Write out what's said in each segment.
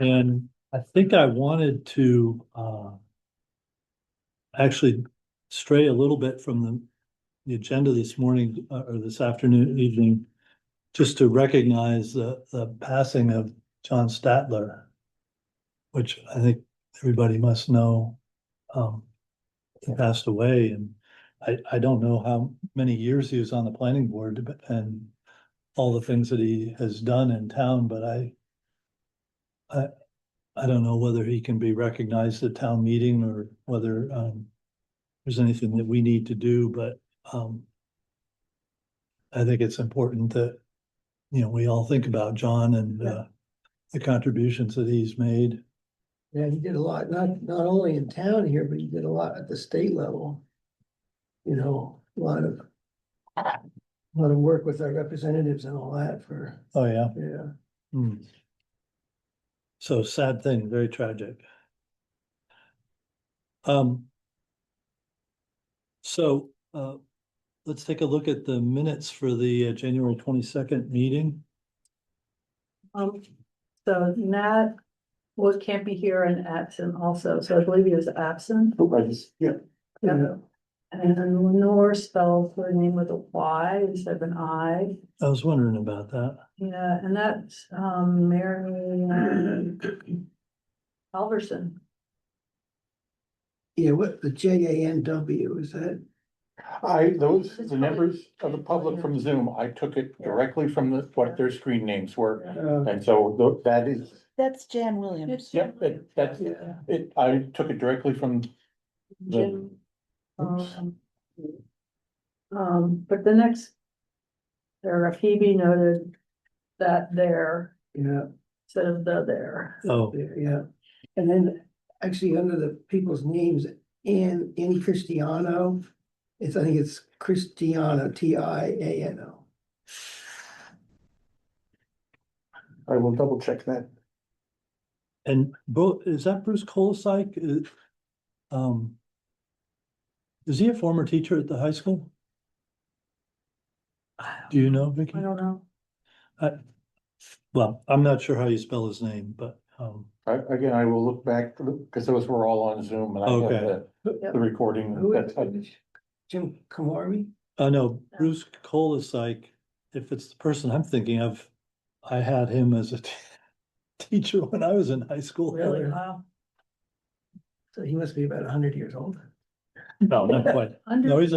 And I think I wanted to actually stray a little bit from the agenda this morning or this afternoon, evening, just to recognize the passing of John Statler, which I think everybody must know. He passed away, and I don't know how many years he was on the planning board and all the things that he has done in town, but I I don't know whether he can be recognized at town meeting or whether there's anything that we need to do, but I think it's important that, we all think about John and the contributions that he's made. Yeah, he did a lot, not only in town here, but he did a lot at the state level. A lot of work with our representatives and all that for, Oh, yeah. yeah. Hmm. So sad thing, very tragic. So let's take a look at the minutes for the January 22nd meeting. So Nat can't be here and absent also, so I believe he was absent. Yeah. Yeah. And Lenore spells her name with a Y instead of an I. I was wondering about that. Yeah, and that's Mary Alverson. Yeah, what, the JANW, is that? The members of the public from Zoom, I took it directly from what their screen names were. And so that is, That's Jan Williams. yep, that's Yeah. it. I took it directly from the, Jim. oops. But the next paragraph, Hebe noted that there Yeah, instead of the there. Oh, yeah. And then actually under the people's names, Annie Cristiano, I think it's Cristiano, Tiano. I will double check that. and is that Bruce Kolosik? Is he a former teacher at the high school? Do you know, Vicky? I don't know. Well, I'm not sure how you spell his name, but Again, I will look back because those were all on Zoom and I have Yep. the recording. Who is That- Jim Kamari? no, Bruce Kolosik, if it's the person I'm thinking of, I had him as a teacher when I was in high school. Really? Wow. So he must be about 100 years old. No, not quite. No, Under, he's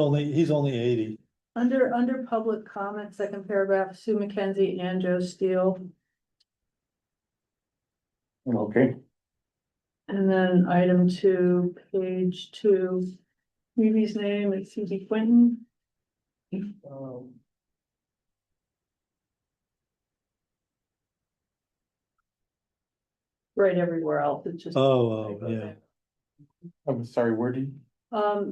only 80. under public comment, second paragraph, Sue McKenzie and Joe Steele. Okay, And then item 2, page 2, Phoebe's name is Phoebe Quinton. Right everywhere else, it's just. Oh, yeah. I'm sorry, where did?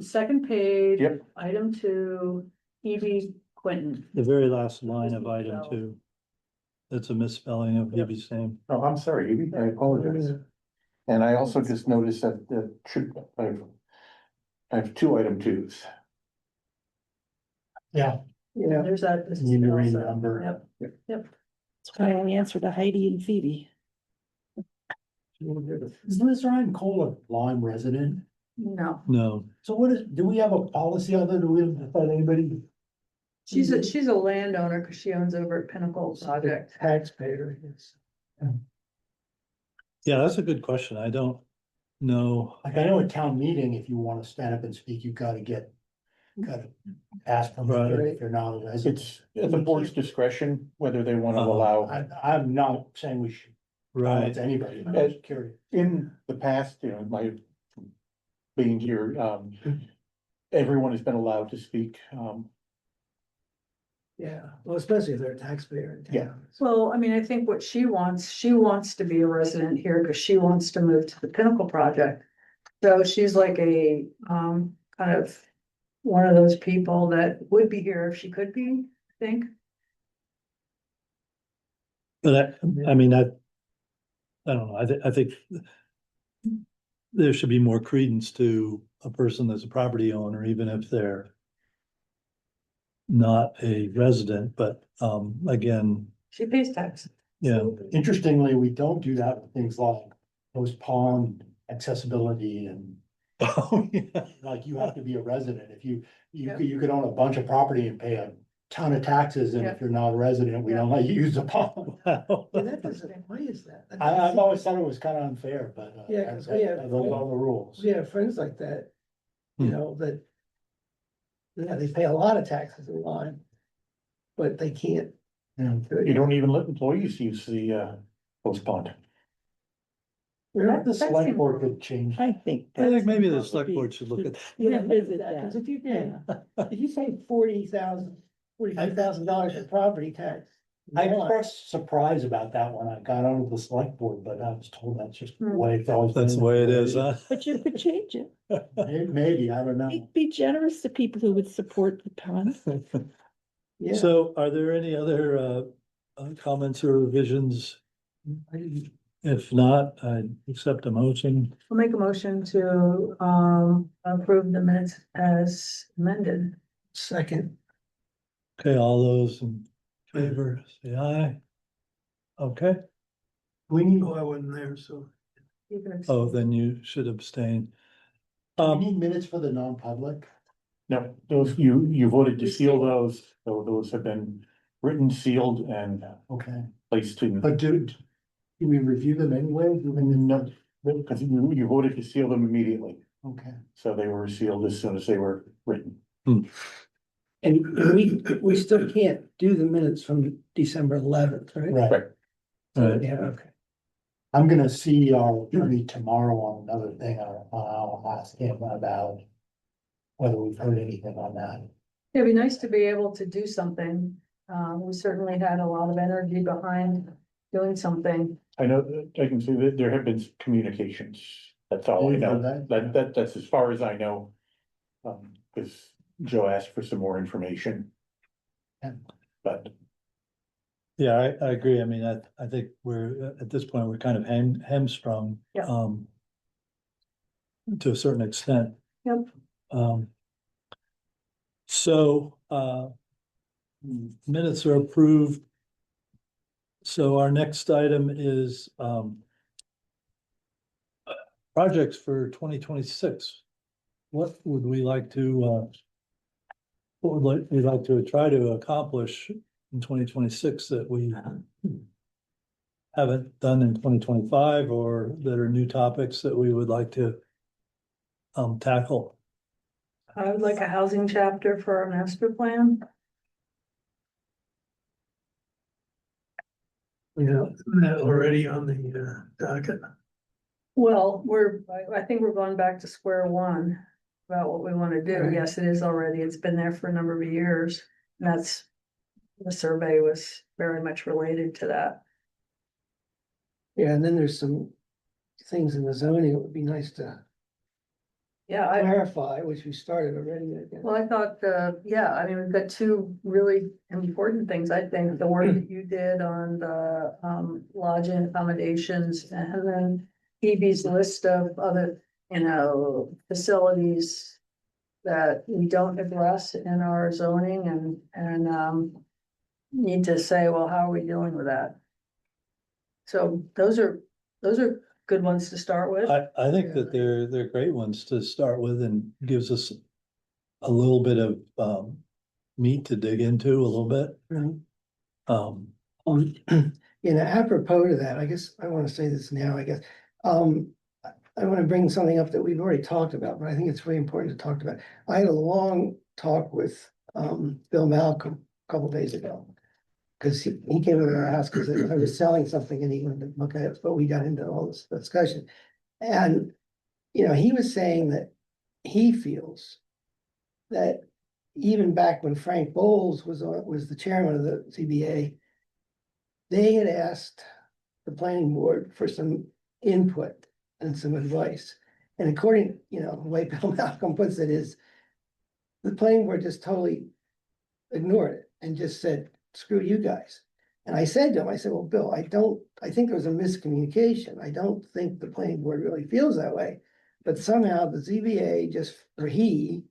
Second page. Yep. Item 2, Phoebe Quinton. The very last line of item 2. That's a misspelling of Libby's name. Oh, I'm sorry, Evie, I apologize. And I also just noticed that I have 2 item 2s. Yeah. There's that. this is You can read also- number. Yep, yep. That's why I answered to Heidi and Phoebe. Is Liz Ryan Cole a Lyme resident? No, No, So do we have a policy on that? Do we let anybody? she's a landowner because she owns over at Pinnacle Project. Taxpayer, yes. yeah, that's a good question. I don't know. Like I know at town meeting, if you want to stand up and speak, you've got to ask them if they're not a resident. It's at the board's discretion whether they want to Uh-huh. allow. I'm not saying we should. Right. To anybody, I'm just curious. In the past, my being here, everyone has been allowed to speak. Yeah, well, especially if they're a taxpayer in Yeah. town. Well, I mean, I think what she wants to be a resident here because she wants to move to the Pinnacle Project. So she's like a, kind of one of those people that would be here if she could be, I think. But I mean, I don't know. I think there should be more credence to a person that's a property owner, even if they're not a resident, but again, She pays tax. Yeah, Interestingly, we don't do that with things like post pond accessibility and oh, yeah. like you have to be a resident. If you Yeah. you could own a bunch of property and pay a ton of taxes, and Yeah. if you're not a resident, we Yeah. don't let you use the pond. Wow. Yeah, that doesn't, why is that? I've always thought it was kind of unfair, but Yeah, 'cause we have- those are the rules. We have friends like that, you Hmm. know, that. Yeah, they pay a lot of taxes in Lyme. But they can't. Yeah. do it. You don't even let employees use the post pond. Really? The select board could change. I think. I think maybe the that's select probably- board should look at, Yeah, Revisit because that. if you pay, if you pay $45,000 in property tax. I Lyme, expressed surprise about that when I got onto the select board, but I was told that's just the Hmm. way it's always been. that's the way it is, huh? But you could change it. Maybe, I don't know. Be generous to people who would support the pond. Yeah. So are there any other comments or revisions? If not, I accept a motion. I'll make a motion to, approve the minutes as amended. Second, Okay, all those in favor, say aye. Okay, We need, I wasn't there, so. You can oh, abstain. then you should abstain. we need minutes for the non-public. No, those, you voted to seal those, so those have been written, sealed, and Okay, placed in. but do we review them anyway? No, because you voted to seal them immediately, Okay. so they were sealed as soon as they were written. And we still can't do the minutes from December 11th, right? Right. Right. Right, Yeah, okay. I'm gonna see our attorney tomorrow on another thing. I'll ask him about whether we've heard anything on that. It'd be nice to be able to do something. We certainly had a lot of energy behind doing something. I know, I can see that there have been communications, that's all I You've know, heard that? that's as far as I know. Because Joe asked for some more information. Yeah. But yeah, I agree. I mean, I think we're, at this point, we're kind of hamstrung. Yeah. To a certain extent. Yep. So, minutes are approved. So our next item is, projects for 2026. What would we like to, what would we like to try to accomplish in 2026 that we haven't done in 2025, or that are new topics that we would like to tackle? I would like a housing chapter for our master plan. Yeah, that already on the docket. Well, I think we're going back to square one about what we want to do. Right. Yes, it is already. It's been there for a number of years. And that's, the survey was very much related to that. Yeah, and then there's some things in the zoning that would be nice to Yeah, clarify, which we started already, I guess. well, I thought, yeah, I mean, we've got two really important things. I think the work that you did on the, lodging accommodations, and then Phoebe's list of other, facilities that we don't address in our zoning, and need to say, well, how are we dealing with that? So those are good ones to start with. I think that they're great ones to start with, and gives us a little bit of meat to dig into a little bit. Mhm. Um, Apropos to that, I guess I want to say this now, I guess. I want to bring something up that we've already talked about, but I think it's very important to talk about. I had a long talk with Bill Malcolm a couple days ago. Cause he came over to our house because I was selling something and he wanted to look at it, but we got into all this discussion. And, he was saying that he feels that even back when Frank Bowles was the chairman of the CBA, they had asked the planning board for some input and some advice. And according, the way Bill Malcolm puts it is, the planning board just totally ignored it and just said, screw you guys. And I said to him, I said, well, Bill, I think there was a miscommunication. I don't think the planning board really feels that way. But somehow the ZBA he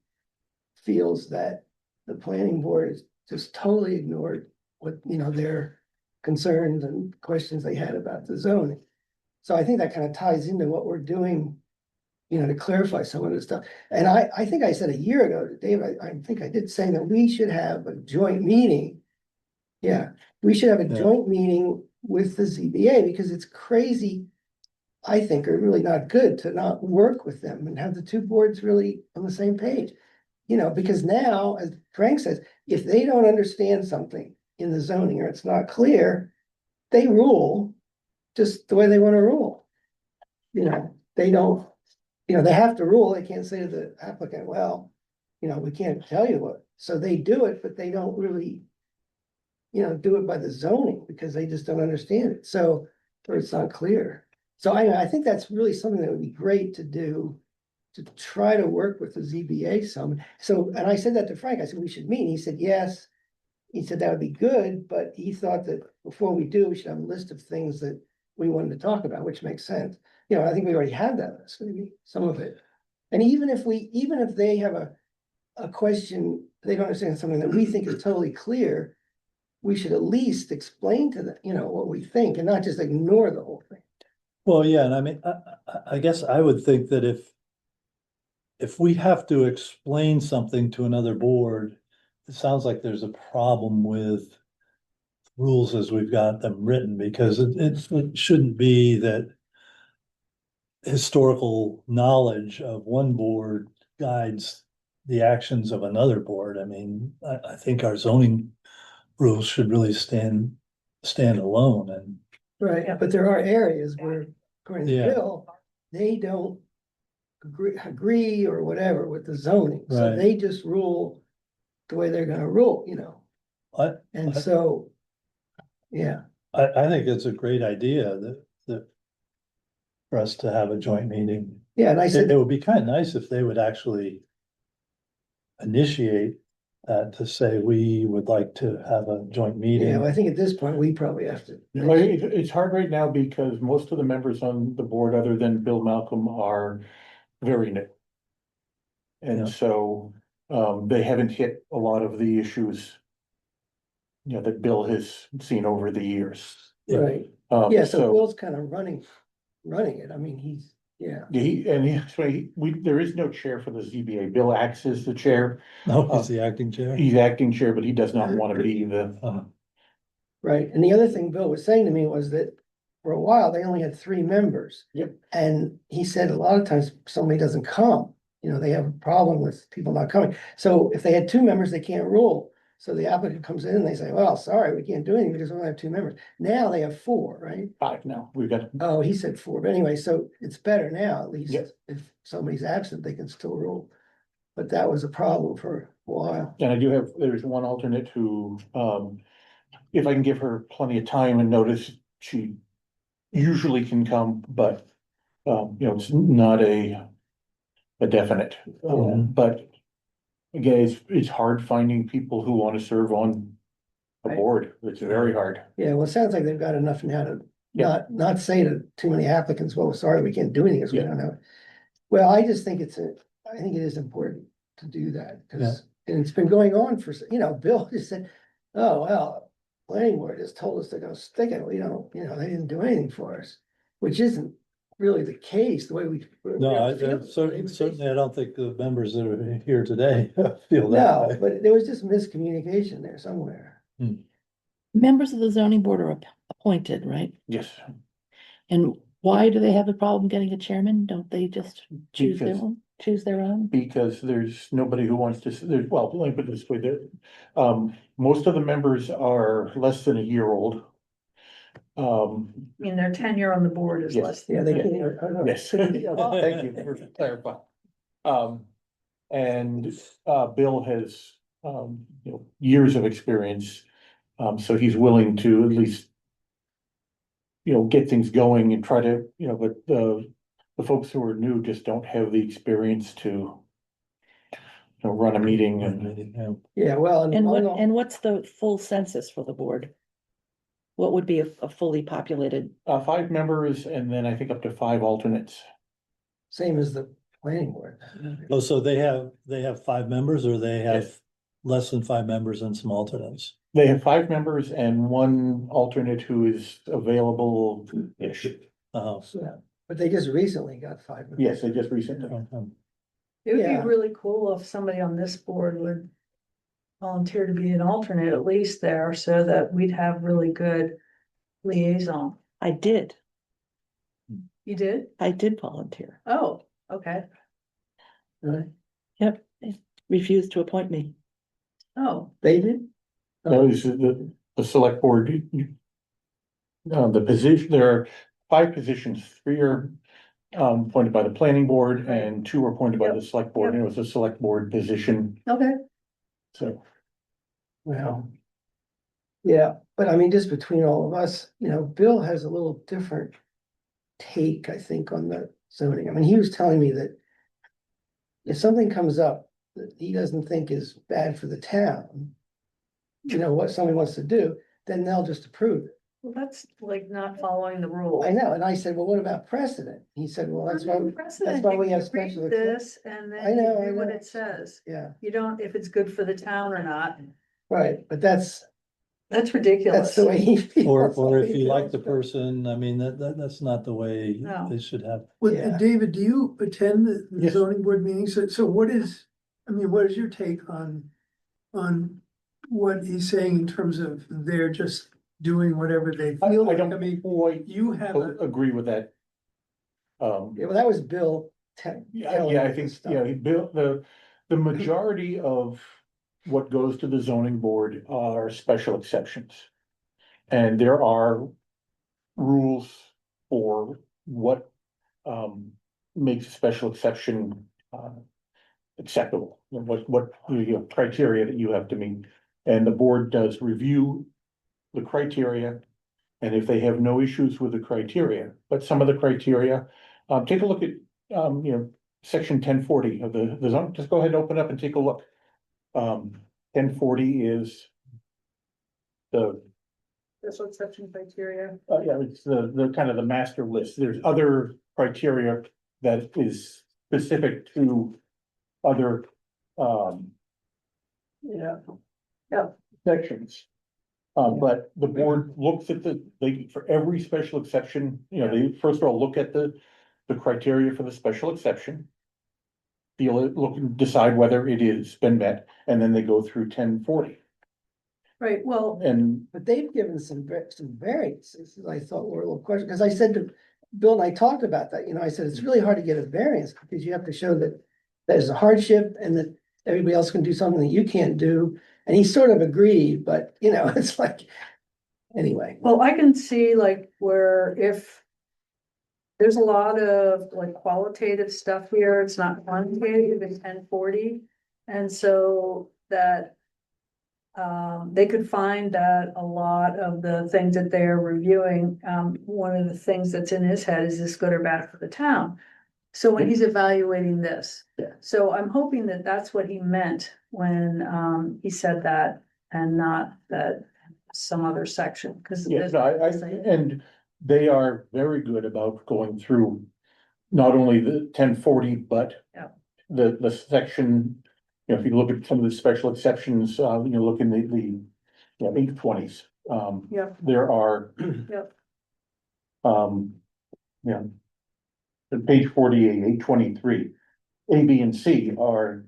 feels that the planning board is just totally ignored what, their concerns and questions they had about the zoning. So I think that kind of ties into what we're doing, you know, to clarify some of this stuff. And I think I said a year ago to Dave, I think I did say that we should have a joint meeting. Yeah, we should have a Yeah. joint meeting with the ZBA because it's crazy. I think are really not good to not work with them and have the two boards really on the same page. You know, because now, as Frank says, if they don't understand something in the zoning or it's not clear, they rule just the way they want to rule. You know, they don't, you know, they have to rule. They can't say to the applicant, well, you know, we can't tell you what. So they do it, but they don't really, you know, do it by the zoning because they just don't understand it. So, or it's not clear. So I think that's really something that would be great to do, to try to work with the ZBA some. So, and I said that to Frank, I said, we should meet. He said, yes. He said that would be good, but he thought that before we do, we should have a list of things that we wanted to talk about, which makes sense. You know, I think we already have that list, maybe some of it. And even if they have a question, they don't understand something that we think is totally clear, we should at least explain to them, you know, what we think and not just ignore the whole thing. Well, yeah, and I mean, I guess I would think that if we have to explain something to another board, it sounds like there's a problem with rules as we've got them written, because it shouldn't be that historical knowledge of one board guides the actions of another board. I mean, I think our zoning rules should really stand alone, and Right, but there are areas where, according to Yeah. Bill, they don't agree or whatever with the zoning, so Right. they just rule the way they're gonna rule, you know, I, and so, yeah, I think it's a great idea that for us to have a joint meeting. yeah, and I It said, would be kind of nice if they would actually initiate that, to say, we would like to have a joint yeah, well, meeting. I think at this point, we probably have to. Well, it's hard right now because most of the members on the board, other than Bill Malcolm, are very new. Yeah. And so, they haven't hit a lot of the issues, you know, that Bill has seen over the years. Right, yeah, so So, Bill's kind of running it, I mean, he's, yeah, there is no chair for the ZBA. Bill acts as the chair. No, he's the acting chair. He's acting chair, but he does not want to be the, right, and the other thing Bill was saying to me was that for a while, they only had 3 members. Yep. And he said a lot of times somebody doesn't come, you know, they have a problem with people not coming. So if they had 2 members, they can't rule. So the applicant comes in and they say, well, sorry, we can't do anything because we only have 2 members. Now they have 4, right? 5 now. We've got, Oh, he said 4, but anyway, so it's better now, at least Yep. if somebody's absent, they can still rule. But that was a problem for a while. and I do have, there's one alternate who, if I can give her plenty of time and notice, she usually can come, but, you know, it's not a definite. Yeah. But again, it's hard finding people who want to serve on a Right. board. It's very hard. Yeah, well, it sounds like they've got enough now to Yeah. not say to too many applicants, well, sorry, we can't do anything because we Yeah. don't know. Well, I just think I think it is important to do that, because, and it's been going on for, you know, Bill just said, oh, well, planning board just told us they're gonna stick it, we don't, you know, they didn't do anything for us, which isn't really the case, the way we. No, certainly I don't think the members that are here today feel that No, way. but there was just miscommunication there somewhere. Members of the zoning board are appointed, right? Yes. And why do they have a problem getting a chairman? Don't they just choose their Because- own, choose their own? Because there's nobody who wants to, well, let me put it this way, most of the members are less than a year old. I mean, their tenure on the board is Yes. less. Yeah, they can't. Yes, thank you for clarifying. And Bill has, you know, years of experience. So he's willing to at least, you know, get things going and try to, you know, but the folks who are new just don't have the experience to, you know, run a meeting and. Yeah. Yeah, well, And what's the full census for the board? What would be a fully populated? 5 members and then I think up to 5 alternates. same as the planning board. Oh, so they have 5 members, or they have Yes. less than 5 members and some alternates? They have 5 members and one alternate who is available-ish. So, but they just recently got 5 members. Yes, they just recently. It would be Yeah. really cool if somebody on this board would volunteer to be an alternate at least there, so that we'd have really good liaison. I did, You did? I did volunteer. Oh, okay. Right? Yep, they refused to appoint me. Oh, They did? That is the select board. The position, there are 5 positions, 3 are appointed by the planning board and 2 are appointed by the select board. And it was a select board position, okay. so. Well. Yeah, but I mean, just between all of us, Bill has a little different take, I think, on the zoning. I mean, he was telling me that if something comes up that he doesn't think is bad for the town, what somebody wants to do, then they'll just approve it. Well, that's like not following the rules. I know, and I said, well, what about precedent? He said, well, that's why, Precedent, why we you have read special exception. this and I then you know, I do what know. it says. Yeah, You don't, if it's good for the town or not. right, but that's Ridiculous. the way he feels. Or if you like the person, I mean, that's not the way No. they should have. Well, Yeah. David, do you attend the Yes. zoning board meetings? So what is, what is your take on what he's saying in terms of they're just doing whatever they I feel like? don't I mean, quite you have a, agree with that. Yeah, well, that was Bill. Yeah, I think, the majority of what goes to the zoning board are special exceptions. And there are rules for what, makes a special exception, acceptable. What criteria that you have to meet. And the board does review the criteria. And if they have no issues with the criteria, but some of the criteria, take a look at, section 1040 of the zone, just go ahead and open up and take a look. 1040 is the, Special exception criteria. yeah, it's the kind of the master list. There's other criteria that is specific to other, Yeah, sections. But the board looks at for every special exception, they first of all look at the criteria for the special exception. Feel it, look and decide whether it is been met, and then they go through 1040. Right, well, And but they've given some variances, I thought were a little question, because I said to Bill and I talked about that, I said, it's really hard to get a variance because you have to show that there's a hardship and that everybody else can do something that you can't do. And he sort of agreed, but it's like, anyway. well, I can see like where if there's a lot of like qualitative stuff here, it's not quantitative in 1040. And so that they could find that a lot of the things that they're reviewing, one of the things that's in his head is this good or bad for the town? So when he's evaluating this, so I'm hoping that that's what he meant when he said that and not that some other section, because. yes, and they are very good about going through not only the 1040, but Yeah. the section, if you look at some of the special exceptions, look in the 820s. Yeah. There are. Yep. Yeah. At page 48, 823, A, B, and C are.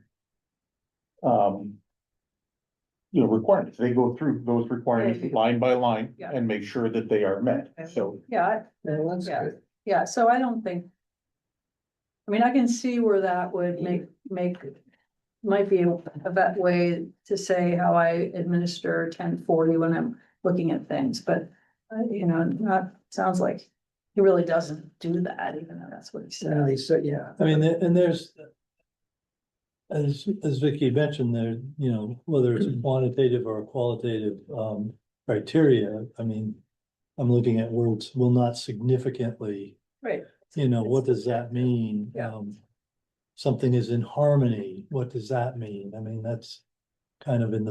Requirements. They go through those requirements Yeah. line by line Yeah. and make sure that they are met, Okay. so. Yeah, Well, that's Yeah. good. yeah, so I don't think. I mean, I can see where that would might be a better way to say how I administer 1040 when I'm looking at things, but. Sounds like he really doesn't do that, even though that's what he So said. he said, yeah. I mean, and there's. As Vicky mentioned there, whether it's a quantitative or a qualitative criteria, I mean. I'm looking at words will not significantly, Right. what does that mean? Yeah. Something is in harmony, what does that mean? I mean, that's kind of in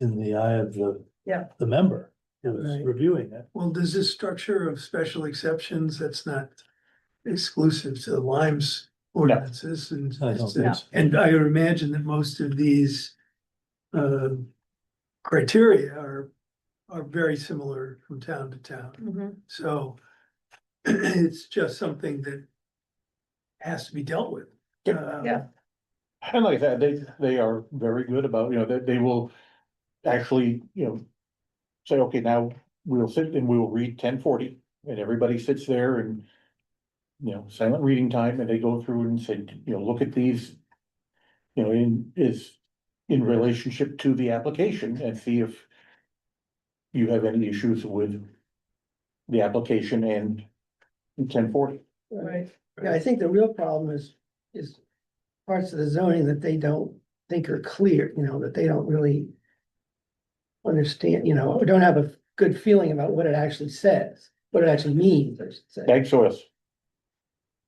the eye of the. Yeah. The member who's Right. reviewing it. well, does this structure of special exceptions that's not exclusive to Lyme's ordinances and. I don't think so. And I would imagine that most of these criteria are very similar from town to town. Mhm. So it's just something that has to be dealt with. Yeah. And like that, they are very good about, that they will actually, say, okay, now we'll sit and we will read 1040, and everybody sits there and, silent reading time, and they go through and say, look at these, in relationship to the application, and see if you have any issues with the application and 1040. Right. Yeah, I think the real problem is parts of the zoning that they don't think are clear, that they don't really understand, or don't have a good feeling about what it actually says, what it actually means, I should say. Ag soils,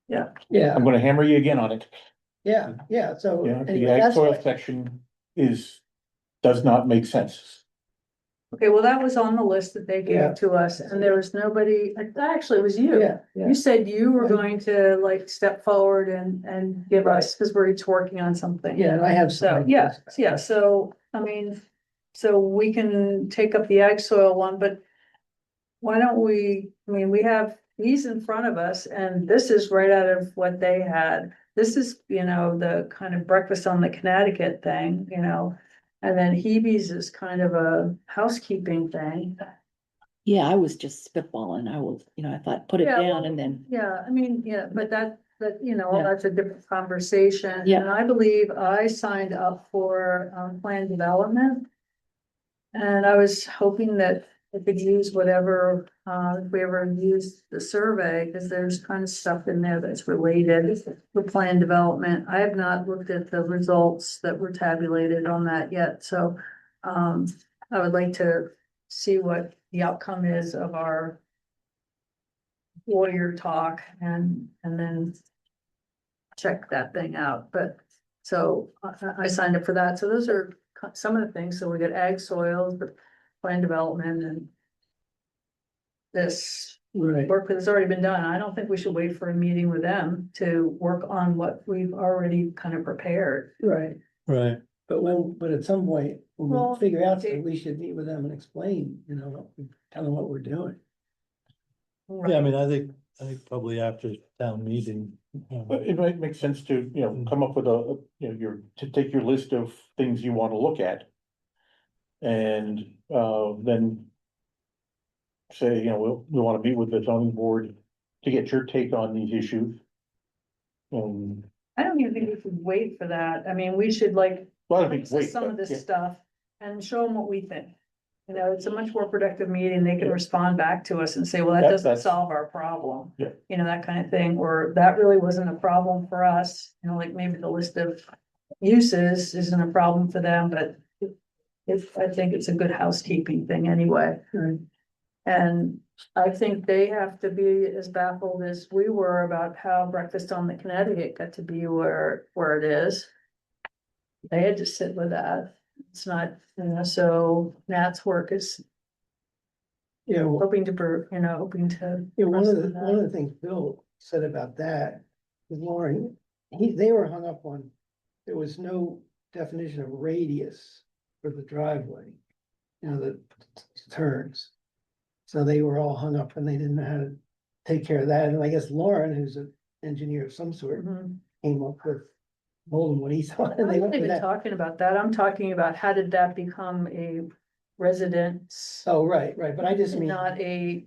Yeah, I'm gonna hammer you again on it. yeah, so Yeah, the anyway, ag that's soil what, section does not make sense. Okay, well, that was on the list that they Yeah. gave to us, and there was nobody, actually, it was you. yeah, yeah. You said you were Right. going to like step forward and give us, because we're each working on something. Yeah, and I have So, some. yeah, so, I mean, so we can take up the ag soil one, but why don't we, I mean, we have these in front of us, and this is right out of what they had. This is, the kind of breakfast on the Connecticut thing, and then Hebe's is kind of a housekeeping thing. Yeah, I was just spitballing. I thought, put it Yeah, down well, and then, Yeah, I mean, yeah, but Yeah. that's a different conversation. Yeah. And I believe I signed up for, plan development. And I was hoping that I could use whatever, if we ever use the survey, because there's kind of stuff in there that's related to plan development. I have not looked at the results that were tabulated on that yet, so, I would like to see what the outcome is of our lawyer talk and then check that thing out, but so I signed up for that. So those are some of the things. So we got ag soils, the plan development and this Right, work that's already been done. I don't think we should wait for a meeting with them to work on what we've already kind of prepared. right, Right. but at some point, when Well, we figure out they- that we should meet with them and explain, tell them what we're doing. Yeah, I mean, I think probably after town meeting. But it might make sense to, come up with to take your list of things you wanna look at. And, then say, we wanna meet with the zoning board to get your take on these issues. I don't even think we should wait for that. I mean, we should like Well, I think, access wait, some of yeah. this stuff and show them what we think. It's a much more productive meeting. They can respond back to us and say, well, that doesn't That's- solve our problem. Yeah. That kind of thing, or that really wasn't a problem for us, like maybe the list of uses isn't a problem for them, but I think it's a good housekeeping thing anyway. Right. And I think they have to be as baffled as we were about how Breakfast on the Connecticut got to be where it is. They had to sit with that. It's not, so Nat's work is Yeah, well, hoping to. yeah, one of the, rest on one of that. the things Bill said about that, with Lauren, they were hung up on, there was no definition of radius for the driveway. The turns. So they were all hung up and they didn't know how to take care of that, and I guess Lauren, who's an engineer of some sort, Mhm. came up with, told him what he thought, and I'm they not went with even that. talking about that. I'm talking about how did that become a residence, Oh, right, but I just mean, not a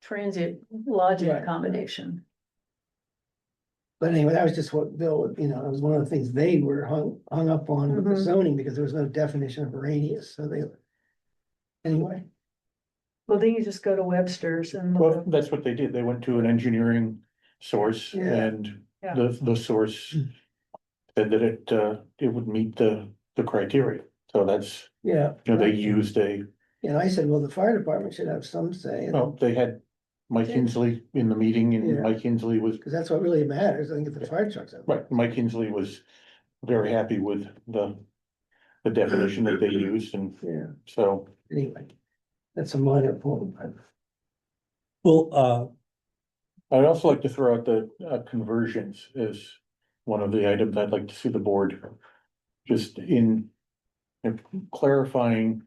transient lodging Right, right. accommodation. but anyway, that was just what Bill, it was one of the things they were hung up on with the Mhm. zoning, because there was no definition of radius, so they. Anyway, Well, then you just go to Webster's and look Well, up. that's what they did. They went to an engineering source Yeah. and Yeah. the source said that it would meet the criteria. So that's, yeah. they used I said, well, the fire department should have some say, well, they had Mike Kinsley in the meeting, Yeah. and Mike Kinsley was, because that's what really matters, I think, if the fire trucks out. right, Mike Kinsley was very happy with the definition that they used, and Yeah, so. anyway, that's a minor point, but. Well, I'd also like to throw out the conversions as one of the items I'd like to see the board just in and clarifying.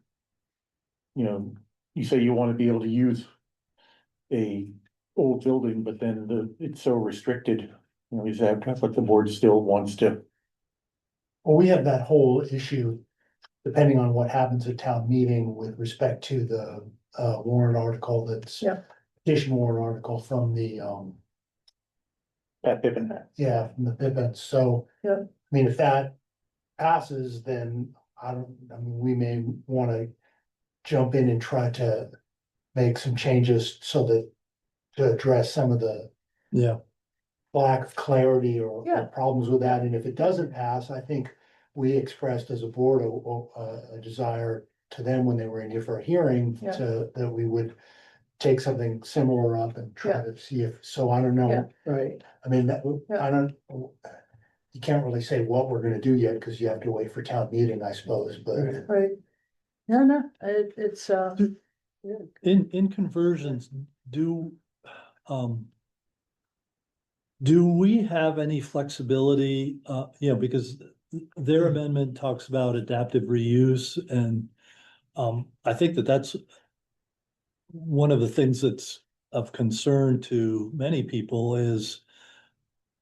You know, you say you want to be able to use a old building, but then it's so restricted. You know, is that what the board still wants to? Well, we have that whole issue, depending on what happens at town meeting with respect to the warrant article that's. Yeah. Petition warrant article from the That Pippin. yeah, from the Pippin, so. Yeah. I mean, if that passes, then I mean, we may wanna jump in and try to make some changes so that. To address some of the Yeah, lack of clarity or Yeah. problems with that, and if it doesn't pass, I think. We expressed as a board a desire to them when they were in here for a hearing Yeah. that we would. Take something similar up and try to see if, so I don't know. Yeah. right, I mean, Yeah. I don't. You can't really say what we're gonna do yet, because you have to wait for town meeting, I suppose, but. Right. Right. No, it's, in conversions, do, um. Do we have any flexibility, because their amendment talks about adaptive reuse and, I think that's. One of the things that's of concern to many people is.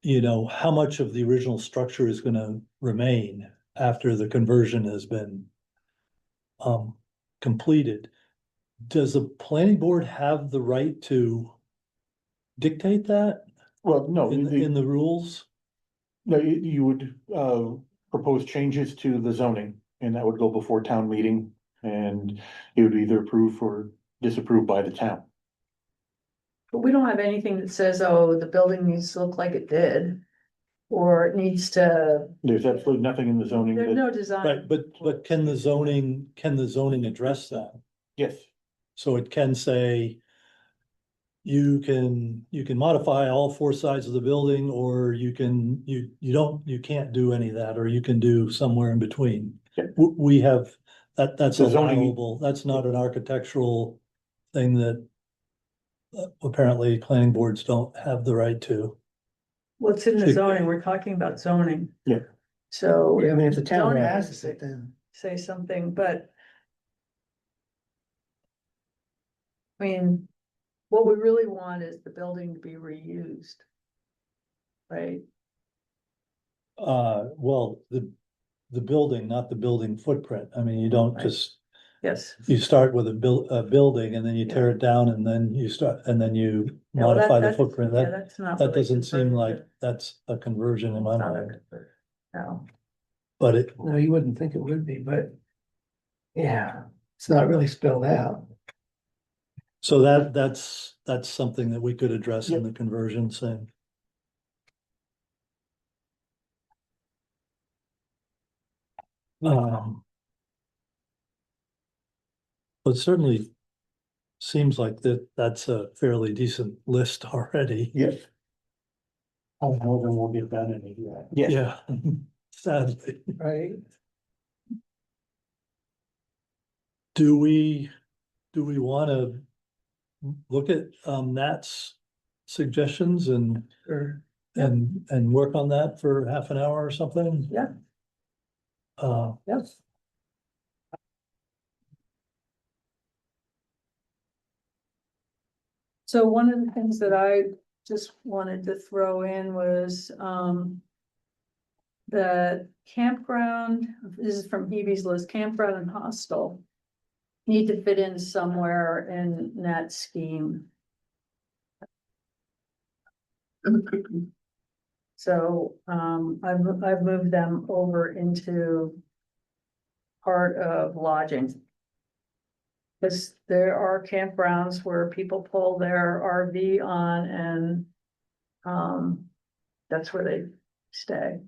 How much of the original structure is gonna remain after the conversion has been. Completed. Does the planning board have the right to dictate that Well, no, in the rules? no, you would propose changes to the zoning, and that would go before town meeting, and it would be either approved or disapproved by the town. but we don't have anything that says, oh, the building needs to look like it did. Or it needs to, There's absolutely nothing in the zoning there's that, no design. Right, but can the zoning address that? yes, So it can say. You can modify all four sides of the building, or you can't do any of that, or you can do somewhere in between. Yeah. We have, that's The zoning- allowable, that's not an architectural thing that. Apparently planning boards don't have the right to. What's in the zoning? We're talking about zoning. Yeah. So. yeah, I mean, if the town zoning passes has it, to then. say something, but. I mean, what we really want is the building to be reused. Right? Well, the building, not the building footprint. I mean, you don't Right. just, Yes. you start with a building and then you tear it down and then you Yeah, well, modify the that's- footprint. yeah, That, that's not that really doesn't seem like conversion. that's a conversion in my It's not a mind, conversion. No, but it, No, you wouldn't think it would be, but. Yeah, it's not really spelled out. so that's something that we could address in the conversion thing. But certainly seems like that's a fairly decent list already. yes, I don't know, then we'll get done in a year. yes. Yeah, sadly. Right. Do we wanna look at Nat's suggestions and Or, work on that for half an hour or something? Yeah. yes, so one of the things that I just wanted to throw in was, the campground, this is from Hebe's list, campground and hostel. Need to fit in somewhere in that scheme. So, I've moved them over into part of lodging. Cause there are campgrounds where people pull their RV on and, that's where they stay.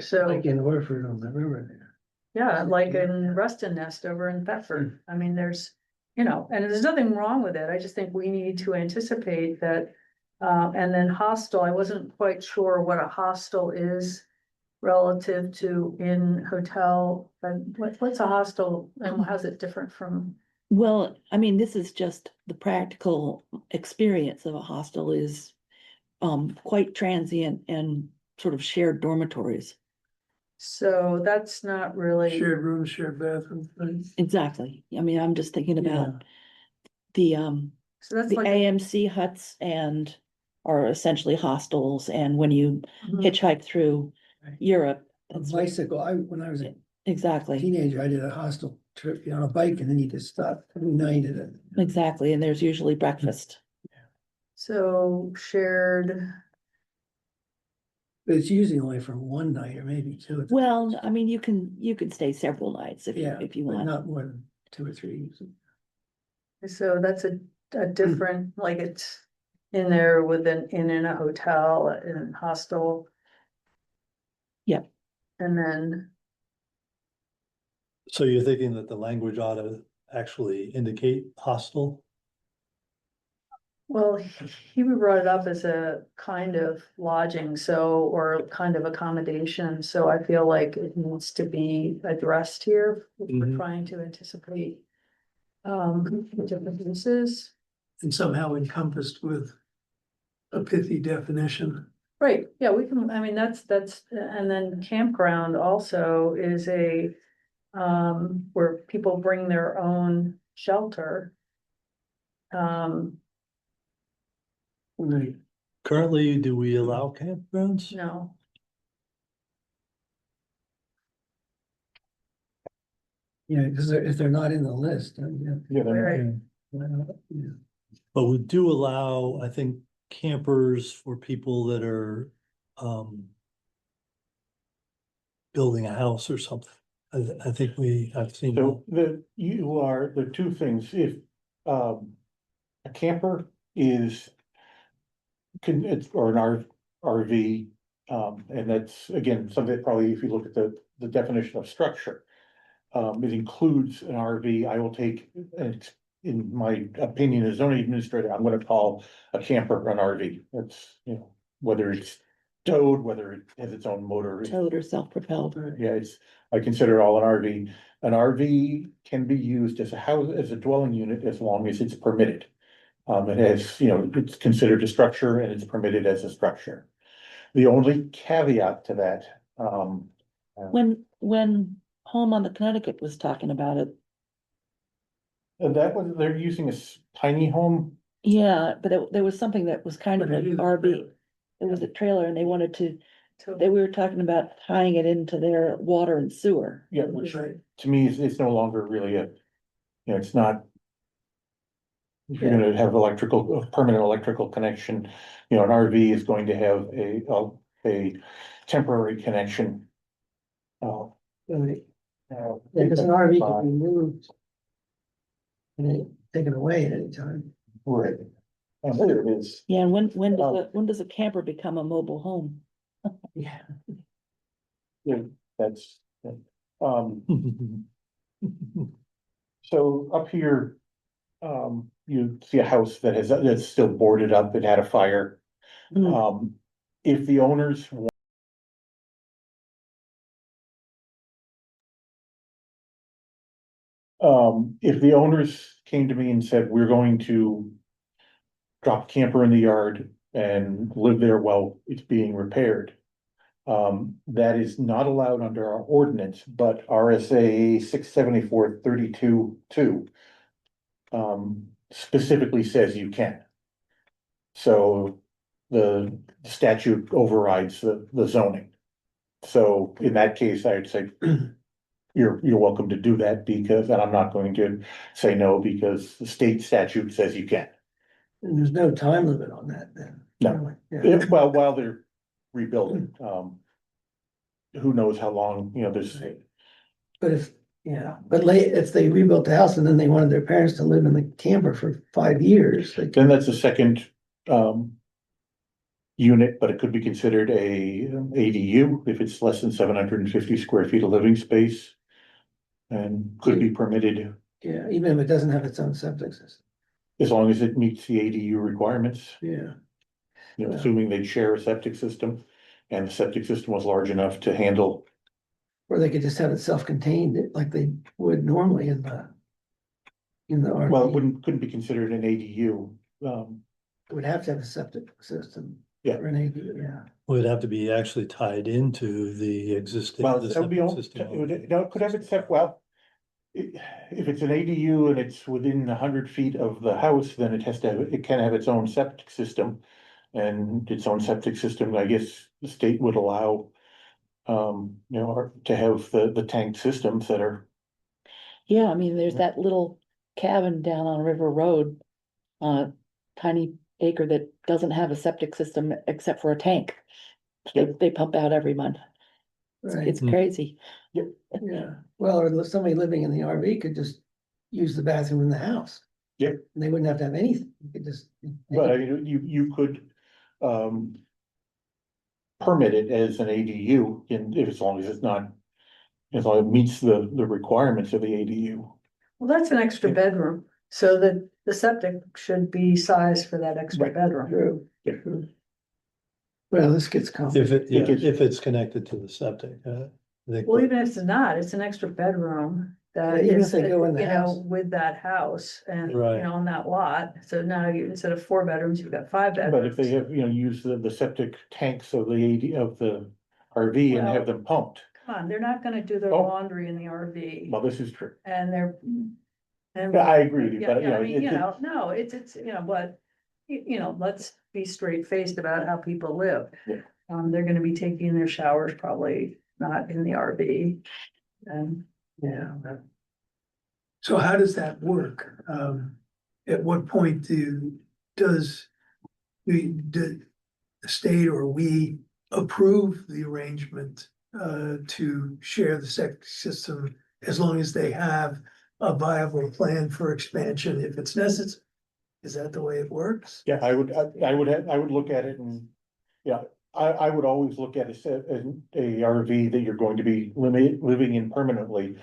So, like in Orford on the river there. yeah, like in Ruston Nest over in Thetford. I mean, there's, and there's nothing wrong with it. I just think we need to anticipate that. And then hostel, I wasn't quite sure what a hostel is relative to in hotel. And what's a hostel and how's it different from? Well, I mean, this is just the practical experience of a hostel is quite transient and sort of shared dormitories. So that's not really, Shared rooms, shared bathrooms, right? Exactly. I mean, I'm just thinking about the, so that's the like. AMC huts and are essentially hostels, and when you Mhm. hitchhike through Right. Europe, A that's bicycle, when I was a exactly, teenager, I did a hostel trip on a bike and then you just stop every night at it. exactly, and there's usually breakfast. So shared, But it's usually only for one night or maybe two. Well, I mean, you can stay several nights Yeah, if you but want. not more than 2 or 3. so that's a different, like it's in there with an inn and a hotel and hostel. Yep. And then, So you're thinking that the language ought to actually indicate hostel? well, he brought it up as a kind of lodging, so, or kind of accommodation, so I feel like it needs to be addressed here. If we're Mhm. trying to anticipate different uses. And somehow encompassed with a pithy definition. Right, yeah, we can, I mean, that's, and then campground also is where people bring their own shelter. Right. Currently, do we allow campgrounds? No, Yeah, because if they're not in the list, Yeah, they're right, yeah. But we do allow, I think, campers for people that are building a house or something. I think I've seen that. So the two things, if, a camper is. Or an RV, and that's, again, something that probably, if you look at the definition of structure. It includes an RV, I will take, in my opinion, as zoning administrator, I'm gonna call a camper an RV. That's, whether it's towed, whether it has its own motor. Towed or self-propelled. Yeah, I consider it all an RV. An RV can be used as a house, as a dwelling unit, as long as it's permitted. It has, it's considered a structure and it's permitted as a structure. The only caveat to that, When Home on the Connecticut was talking about it, that was, they're using tiny home. yeah, but there was something that was kind of But it like is a RV. trailer. It was a trailer and they wanted to, so, we were talking about tying it into their water and sewer. Yeah, which Right. to me it's no longer really it's not. If you're gonna have a permanent electrical connection, an RV is going to have a temporary connection. Right. Yeah, because an RV can be moved. And then taken away at any time. Right. And there it is. Yeah, and when does a camper become a mobile home? Yeah. Yeah, that's, so up here, you see a house that's still boarded up, it had a fire. Mm. If the owners. If the owners came to me and said, we're going to drop a camper in the yard and live there while it's being repaired. That is not allowed under our ordinance, but RSA 674-32-2 specifically says you can. So the statute overrides the zoning. So in that case, I'd say you're welcome to do that because, and I'm not going to say no because the state statute says you can. And there's no time limit on that then. No. Really. Yeah. Well, while they're rebuilding, who knows how long, there's, Right. But if they rebuilt the house and then they wanted their parents to live in the camper for 5 years, they then that's a second, unit, but it could be considered a ADU if it's less than 750 square feet of living space. And could be permitted yeah, even if it doesn't have its own septic system. as long as it meets the ADU requirements, Yeah. Yeah. assuming they share a septic system. And the septic system was large enough to handle. Or they could just have it self-contained like they would normally in the Well, it RV. couldn't be considered an ADU. It would have to have a septic system. Yeah. For an ADU, yeah. Would have to be actually tied into the existing. Well, the that would be, septic all- system. it would, no, it could have it set, well. If it's an ADU and it's within 100 feet of the house, then it has to have, it can have its own septic system. And its own septic system, I guess the state would allow, or to have the tank systems that are, Yeah, I mean, there's that little cabin down on River Road, on a tiny acre that doesn't have a septic system except for a tank. They pump out every month. Right, It's Hmm. crazy. yeah. Well, or somebody living in the RV could just use the bathroom in the house. Yeah. And they wouldn't have to have anything. You could just. but I mean, you could, permit it as an ADU, and if, as long as it's not, as long as it meets the requirements of the ADU. Well, that's an extra Yeah. bedroom, so the septic should be sized for that extra Right. bedroom. True. Yeah. True. Well, this gets If complicated. if it's connected to the septic, I think. Well, even if it's not, it's an extra bedroom that Yeah, even if is, they go in the you know, house. with that house and, you Right. know, on that lot. So now you, instead of 4 bedrooms, you've got 5 bedrooms. But if they have, use the septic tanks of the of the RV and have them pumped, Come on, they're not gonna do their Oh. laundry in the RV well, this is true. and they're. And. Yeah, I agree with you, Yeah, but, yeah, I mean, it- you know, no, it's, you know, but, you know, let's be straight faced about how people live. Yeah. They're gonna be taking their showers probably not in the RV. And Yeah. So how does that work? At what point does the state or we approve the arrangement to share the septic system as long as they have a viable plan for expansion if it's necessary? Is that the way it works? Yeah, I would look at it and, yeah, I would always look at a RV that you're going to be living in permanently.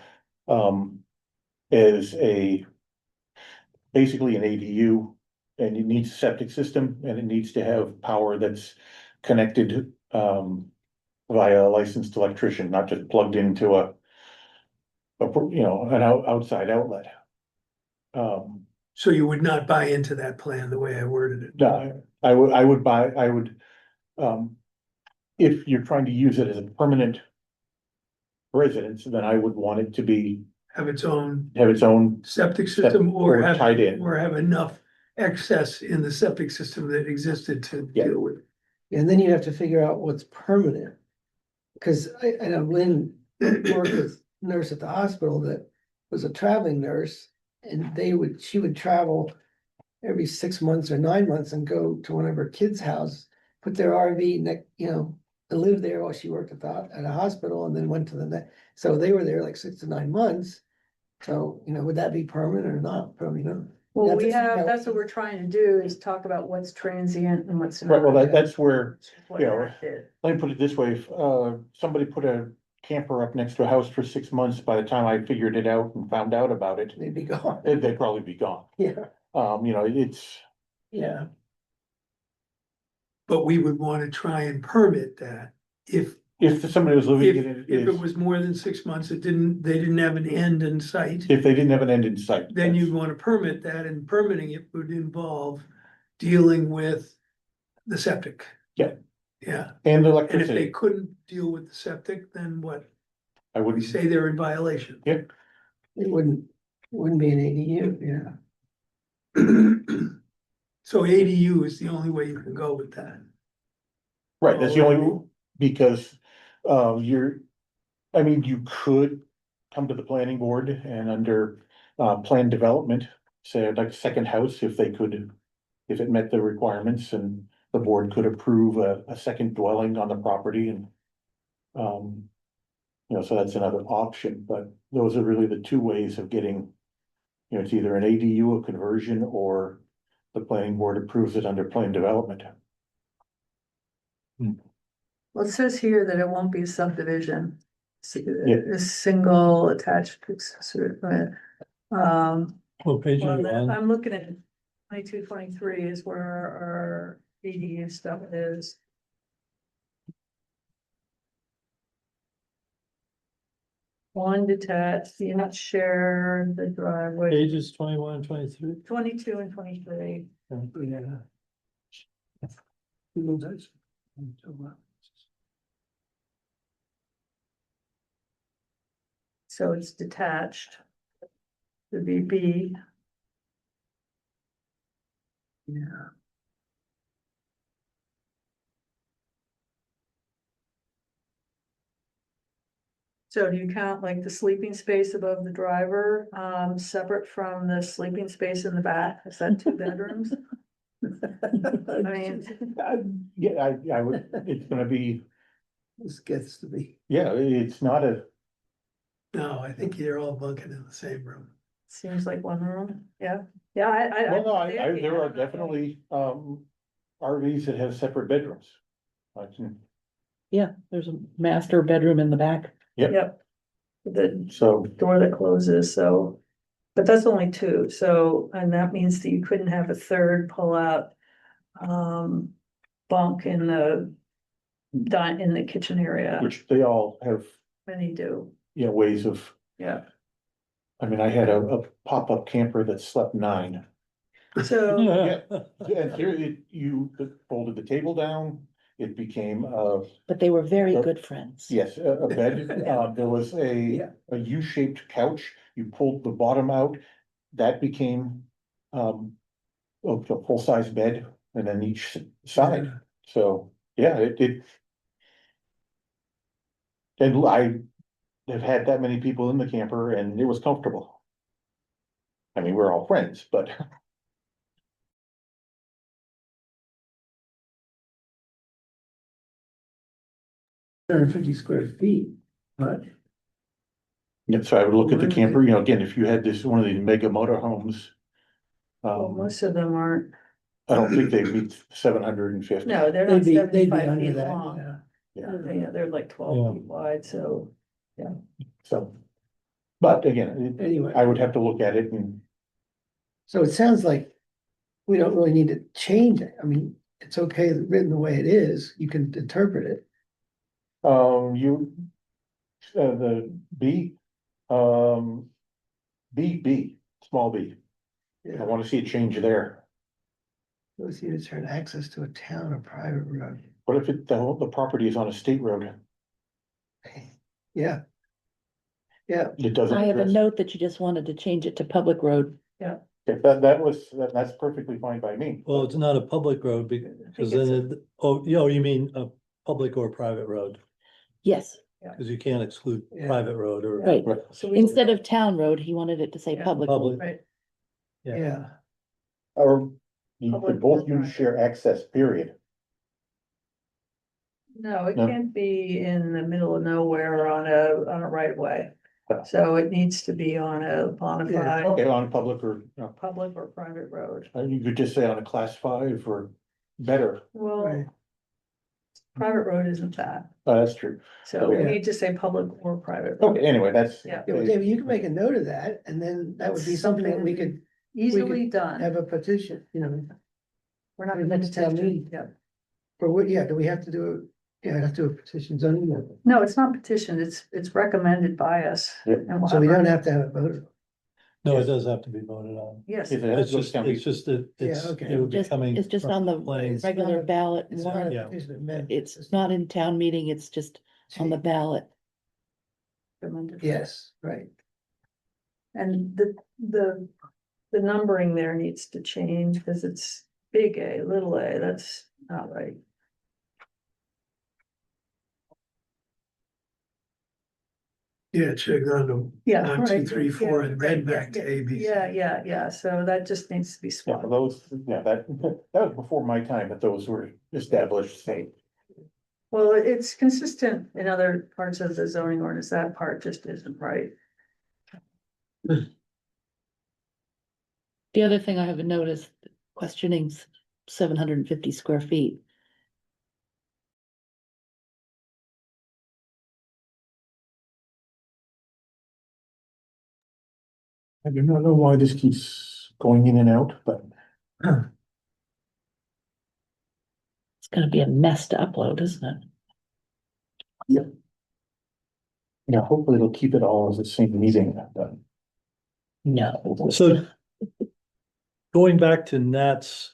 As basically an ADU, and it needs a septic system, and it needs to have power that's connected, via a licensed electrician, not just plugged into an outside outlet. So you would not buy into that plan the way I worded it? No, I would, um, if you're trying to use it as a permanent residence, then I would want it to Have its own have its own, septic system or or have, tied in. or have enough excess in the septic system that existed to Yeah. deal with. And then you have to figure out what's permanent. Cause I know Lynn worked with a nurse at the hospital that was a traveling nurse. And she would travel every 6 months or 9 months and go to one of her kids' house, put their RV next, and live there while she worked at a hospital and then went to the next. So they were there like 6 to 9 months. So, would that be permanent or not? Probably not. well, That's we a- have, that's what we're trying to do is talk about what's transient and what's Right, well, not. that's where, Which is what you know, Matt did. let me put it this way, if, somebody put a camper up next to a house for 6 months, by the time I figured it out and found out about it, They'd be gone. they'd probably be gone. Yeah, It's, yeah. But we would want to try and permit that if, if somebody was living if, in it, if it was more than 6 months, they didn't have an end in sight. if they didn't have an end in sight. Then you'd want to permit that, and permitting it would involve dealing with the septic. Yeah. Yeah, And and if they electricity, couldn't deal with the septic, then what? I We wouldn't say they're in violation. It wouldn't be an ADU, yeah. So ADU is the only way you can go with that. right, that's the only, because, you could come to the planning board and under, plan development, say like a second house, if it met the requirements, and the board could approve a second dwelling on the property, and, so that's another option, but those are really the two ways of getting, it's either an ADU, a conversion, or the planning board approves it under plan development. Well, it says here that it won't be a subdivision. Yeah. A single attached. What page are you Well, on? I'm looking at 22, 23 is where our ADU stuff is. One detached, unit share, the driveway, Pages 21 and 23. 22 and 23. Yeah. So it's detached. The VB, Yeah. so do you count like the sleeping space above the driver, separate from the sleeping space in the back? Is that 2 bedrooms? I mean, Yeah, I would, it's gonna be, This gets to be, yeah, it's not a, No, I think you're all bunking in the same room. seems like 1 room, yeah, yeah, I. well, no, yeah, there I are don't know. definitely, RVs that have separate bedrooms. I can, Yeah, there's a master bedroom in the back. Yep. The so, door that closes, so, but that's only 2, so, and that means that you couldn't have a third pull-out. Bunk in the in the kitchen area, which they all have, many do, you know, ways of, yeah. I mean, I had a pop-up camper that slept 9. So, Yeah. And here you folded the table down, it became, But they were very Yep. good friends. yes, a bed, there was Yeah. a U-shaped couch, you pulled the bottom out, that became, a full-size bed, and then each side, Yeah. so, yeah, it. And I have had that many people in the camper, and it was comfortable. I mean, we're all friends, but. 150 square feet, but Yeah, so I would look at the camper, you know, again, if you had this, one of these mega motorhomes. well, most of them aren't, I don't think they meet 750. no, they're they'd not be 75 under feet that, long. yeah. Yeah, they're like 12 Yeah. feet wide, so, So, but again, Anyway. I would have to look at it and, So it sounds like we don't really need to change it. I mean, it's okay written the way it is. You can interpret it. you. The B, um. B, small b, I Yeah. wanna see a change there. Those units are an access to a town or private road. What if the property is on a state road? Yeah. Yeah, It doesn't I have a address, note that you just wanted to change it to public road. if that's perfectly fine by me. Well, it's not a public road because then it, oh, you mean a public or private road? Yes, Because you can't exclude Yeah. private road or. right. Right. so we. Instead of town road, he wanted it to say Yeah. public road. Public. Right, Yeah. yeah. Or you Public could both or use share access, period. no, it No. can't be in the middle of nowhere on a right of way. Yeah. So it needs to be on a bona Yeah. fide, Okay, on a public or, public or private road. you could just say on a class 5 or better, Well, Right. private road isn't that, that's true. so we Yeah. need to say public or private. road. Okay, anyway, that's. Yeah. Yeah, well, David, you can make a note of that, and then that would be That's something that something we could Easily have done, a petition, you know, we're not we gonna next town petition, meeting. yeah. for what, yeah, do we have to do, yeah, I'd have to do a petition zoning. board. No, it's not petitioned, it's recommended by us. Yeah. And we'll So we have don't our- have to have it voted. No, Yes. it does have to be voted on. Yes, If it has It's to go to just, town it's meeting. just that it's, Yeah, okay. it would be Just, coming. it's just from on the planning. It's not regular a- ballot It's not warrant. a Yeah. petition amendment. It's not in town meeting, it's just on the ballot. recommended. Yes, right. And the numbering there needs to change, because it's big A, little a, that's not right. Yeah, it should go to Yeah. 1, 2, right, 3, 4, yeah, and then right, back to yeah, A, B, C. Yeah, so that just needs to be Yeah, swapped. those, yeah, that was before my time, but those were established state. Well, it's consistent in other parts of the zoning ordinance, that part just isn't right. The other thing I have a note is questioning 750 square feet. I do not know why this keeps going in and out, but It's gonna be a mess to upload, isn't it? yeah, hopefully it'll keep it all as the same meeting, but. No. So going back to Nat's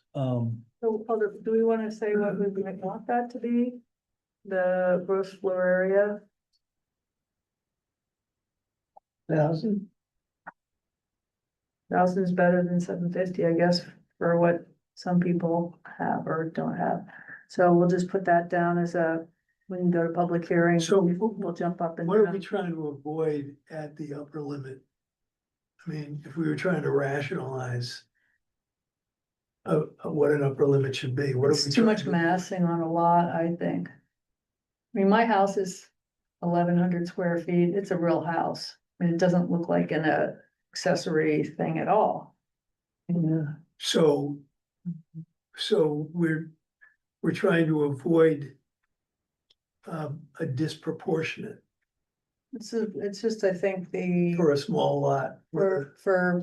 So, hold up, do we wanna say what we might want that to be? The gross floor area? 1,000. 1,000 is better than 750, I guess, for what some people have or don't have. So we'll just put that down as we can go to public hearing. So We'll jump up and what are down. we trying to avoid at the upper limit? I mean, if we were trying to rationalize what an upper limit should be, what are we? It's too much trying to- massing on a lot, I think. I mean, my house is 1,100 square feet. It's a real house. I mean, it doesn't look like an accessory thing at all. Yeah, So we're trying to avoid a disproportionate It's just, I think for a small lot.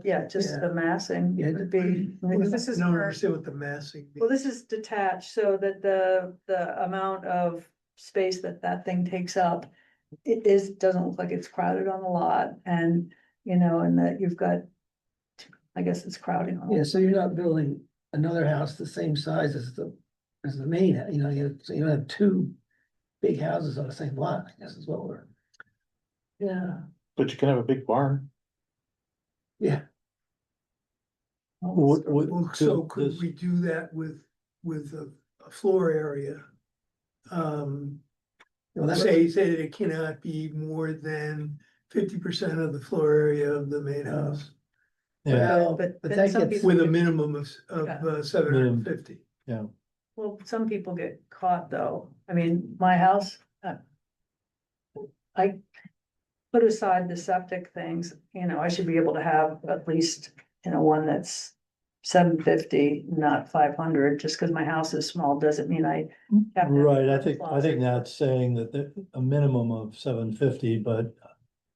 yeah, just Yeah. the massing Yeah. would be, I this is don't for, understand what the massing well, means. this is detached so that the amount of space that thing takes up. Doesn't look like it's crowded on the lot and, and that you've got, I guess it's crowding on. yeah, so you're not building another house the same size as the main, so you don't have two big houses on the same lot, I guess is what we're. Yeah. But you can have a big barn. Yeah, Well, so could this- we do that with a floor area? well, that Say that it cannot be more than 50% of the floor area of the main house Yeah, well, But but then that some gets, people- with a minimum of Yeah. 750. Well, some people get caught though. I mean, my house, I put aside the septic things, I should be able to have at least, one that's 750, not 500, just because my house is small, doesn't mean I. have to have right, a I think closet. that's saying that a minimum of 750, but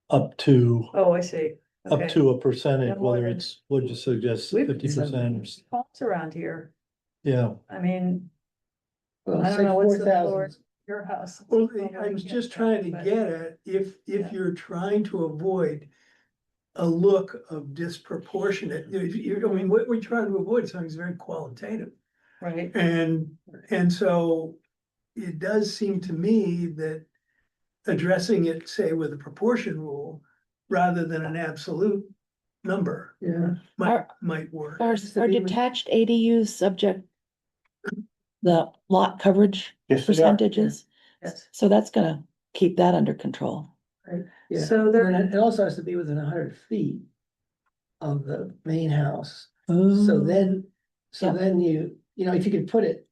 up to, Oh, I see. up Okay. to a percentage, Yeah, more whether than- it's, would you suggest We've- 50%? Homes around here. Yeah, I mean, well, I don't say know, what's the 4,000. your house. Well, I was just trying to But- get at, if Yeah. you're trying to avoid a look of disproportionate, I mean, what we're trying to avoid is something that's very qualitative. Right, And so it does seem to me that addressing it, say, with a proportion rule, rather than an absolute number, Yeah, might work. Are Used to be with- detached ADUs subject the lot coverage Yes, they are. percentages? yes. So that's gonna keep that under control. yeah. So there- And it also has to be within 100 feet of the main house. So Oh, then, Yeah. if you could put it,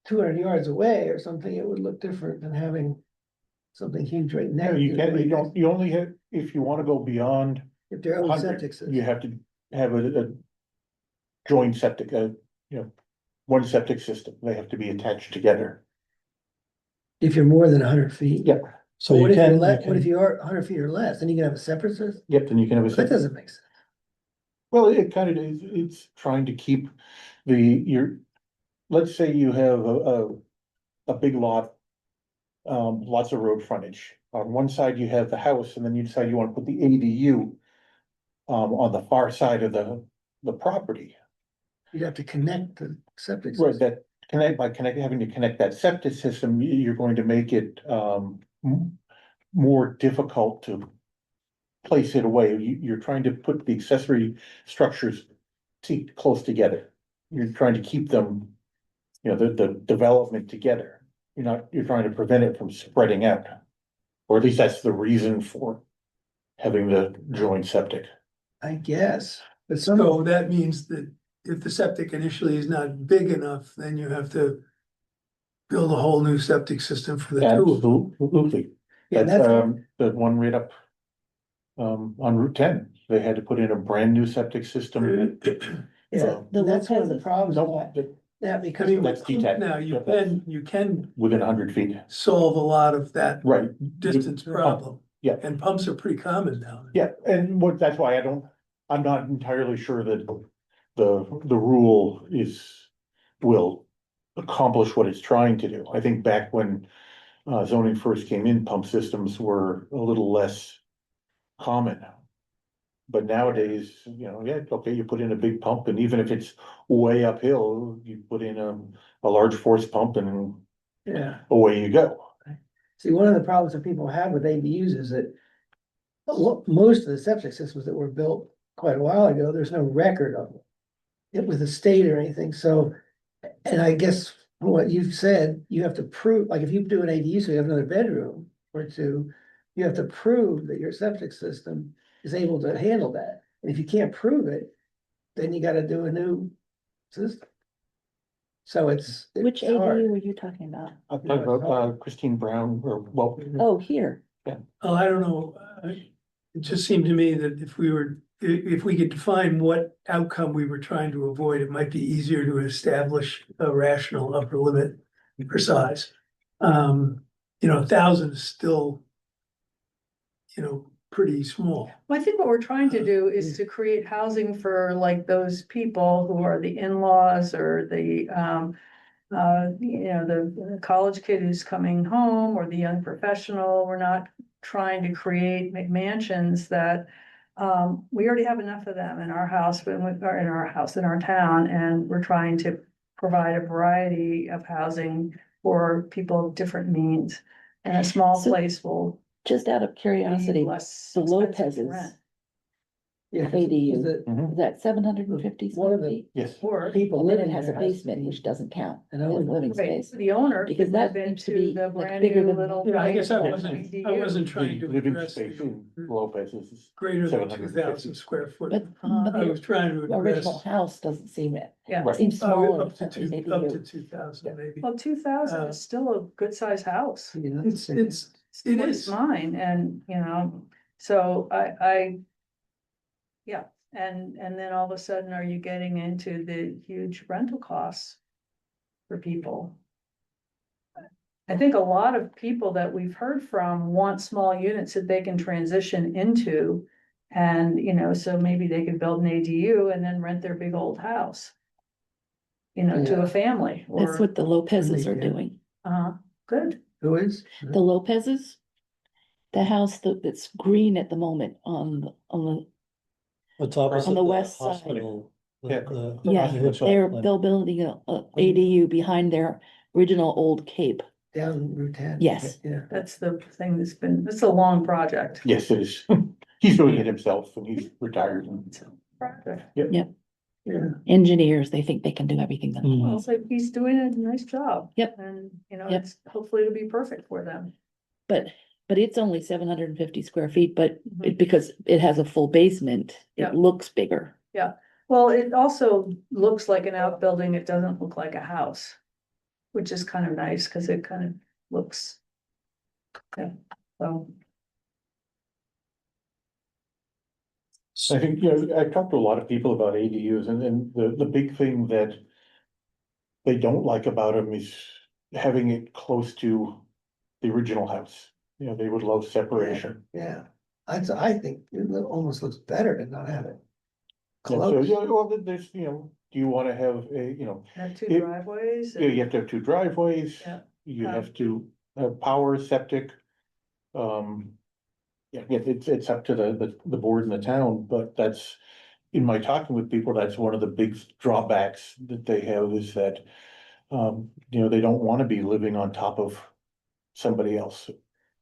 200 yards away or something, it would look different than having something huge right No, next. you can't, you don't, you only have, if you wanna go beyond If they're own 100, septic system. you have to have a joint septic, one septic system, they have to be attached together. If you're more than 100 feet. Yeah. so But you what if you're can, what if you are 100 feet or less, then you can have a separate system? Yep, then you can have a That septic. doesn't make sense. Well, it kind of is, it's trying to keep let's say you have a big lot. Lots of road frontage. On one side you have the house and then you decide you want to put the ADU. On the far side of the property, You'd have to connect the septic right, system. having to connect that septic system, you're going to make it, more difficult to. Place it away, you're trying to put the accessory structures close together. You're trying to keep them, the development together. You're trying to prevent it from spreading out. Or at least that's the reason for having the joint septic. I guess, but some, So that means that if the septic initially is not big enough, then you have to build a whole new septic system for the two of them. Absolutely. yeah, That's, that's, the one right up. On Route 10, they had to put in a brand new septic system. yeah, the and that's one of the Lopez's? problems No, about that, I because mean, That's detached. now you can within 100 feet, solve a lot of that right? distance problem. Yeah. And pumps are pretty common now. Yeah, and that's why I'm not entirely sure that the rule will accomplish what it's trying to do. I think back when zoning first came in, pump systems were a little less common. But nowadays, yeah, okay, you put in a big pump, and even if it's way uphill, you put in a large force pump and Yeah. away you go. See, one of the problems that people have with ADUs is that most of the septic systems that were built quite a while ago, there's no record of it with the state or anything, so. And I guess from what you've said, you have to prove, like if you do an ADU, so you have another bedroom or two, you have to prove that your septic system is able to handle that. And if you can't prove it, then you gotta do a new system. So it's. Which it's hard. ADU were you talking about? I'm talking about Christine Brown, or, well, Oh, here. Oh, I don't know. It just seemed to me that if we could define what outcome we were trying to avoid, it might be easier to establish a rational upper limit for size. 1,000 is still, pretty small. Well, I think what we're trying to do is to create housing for like those people who are the in-laws or the, the college kid who's coming home or the young professional. We're not trying to create McMansions that, we already have enough of them in our house, but in our town, and we're trying to provide a variety of housing for people of different means. And a small So- place will Just out of be curiosity, less the expensive to Lopez's, rent. Yeah. ADU. mhm, is that 750 One square of the feet? yes. Or people And then living it has a there has to basement, be which doesn't count an as owner. living right, space. the owner Because could that live needs to into be, the like, brand bigger new than- little. Yeah, I guess I tiny wasn't ADU. trying to Living address space in the Lopez is greater than 750. 2,000 square foot. But, but I was the trying to original address. house doesn't seem it. Yeah, Right. Seems smaller. Up to than two, up to ADU. 2,000 maybe. well, 2,000 Uh, is still a good sized house. It's, it What is. mine, and, so I. Yeah, and then all of a sudden, are you getting into the huge rental costs for people? I think a lot of people that we've heard from want small units that they can transition into. And, so maybe they could build an ADU and then rent their big old house. To Yeah. a family That's or, what the Lopez's they are do. doing. good. Who is? The Lopez's, the house that's green at the moment What's opposite On the the west side. hospital. Yeah. yeah, the hip they're clinic. building a ADU behind their original old cape. Down Route 10. Yes. Yeah. That's the thing it's a long project. Yes, it is. He's doing it himself and he's retired. It's a project. Yeah. Engineers, they think they can do everything Mm. themselves. Well, so he's doing a nice job. Yep. And, Yep. it's hopefully it'll be perfect for them. But it's only 750 square feet, but Mhm. because it has a full basement, Yep. it looks bigger. Well, it also looks like an outbuilding. It doesn't look like a house. Which is kind of nice, cause it kind of looks. Yeah, so. I think, I've talked to a lot of people about ADUs and then the big thing that they don't like about them is having it close to the original house. They would love separation. Yeah, I think it almost looks better to not have it. Yeah, so, Close. well, there's, do you wanna have Have two It- driveways. you have to have two driveways. Yeah. You have to have power, septic. Yeah, it's up to the board in the town, but that's, in my talking with people, that's one of the big drawbacks that they have is that. They don't wanna be living on top of somebody else.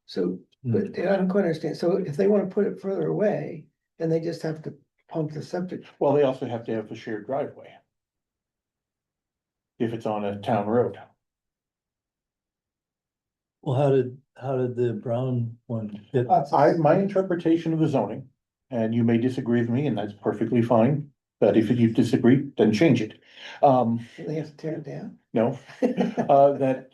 So, but I don't quite understand. So if they wanna put it further away, then they just have to pump the septic. Well, they also have to have a shared driveway. If it's on a town road. Well, how did the Brown one fit? My interpretation of the zoning, and you may disagree with me, and that's perfectly fine, but if you disagree, then change it. They have to tear it down. No, that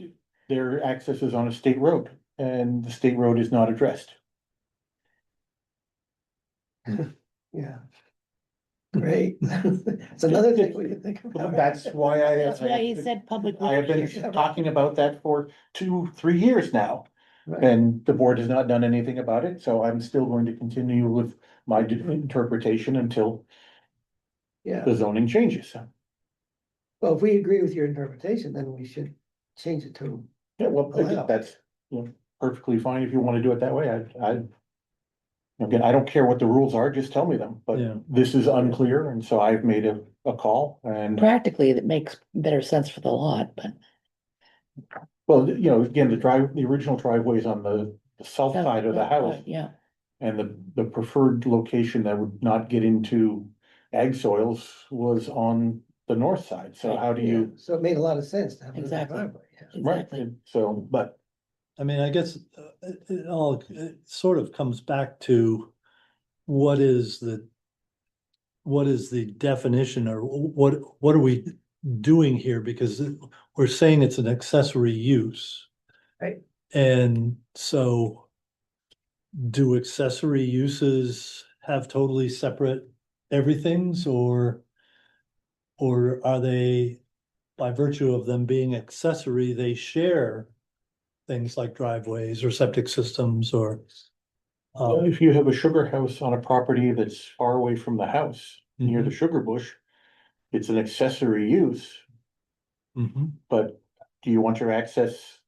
their access is on a state road, and the state road is not addressed. Yeah. Great. It's another thing we can think about. That's why I That's why he said public. I have been works. talking about that for 2-3 years now. Right. And the board has not done anything about it, so I'm still going to continue with my interpretation until Yeah, the zoning changes. well, if we agree with your interpretation, then we should change it to, Yeah, well, Allow. that's, perfectly fine if you wanna do it that way, Again, I don't care what the rules are, just tell me them, but Yeah. this is unclear, and so I've made a call and, Practically, that makes better sense for the lot, but. well, again, the original driveway is on the south side of the house. Yeah, And the preferred location that would not get into ag soils was on the north side, so how do you? So it made a lot of sense to have another Exactly. driveway. Yeah. Right, exactly. and so, but, I mean, I guess it sort of comes back to what is the definition, or what are we doing here? Because we're saying it's an accessory use. Right. And so do accessory uses have totally separate everythings, or are they, by virtue of them being accessory, they share things like driveways or septic systems or if you have a sugar house on a property that's far away from the house, near the sugar bush, it's an accessory use, mhm. but do you want your access?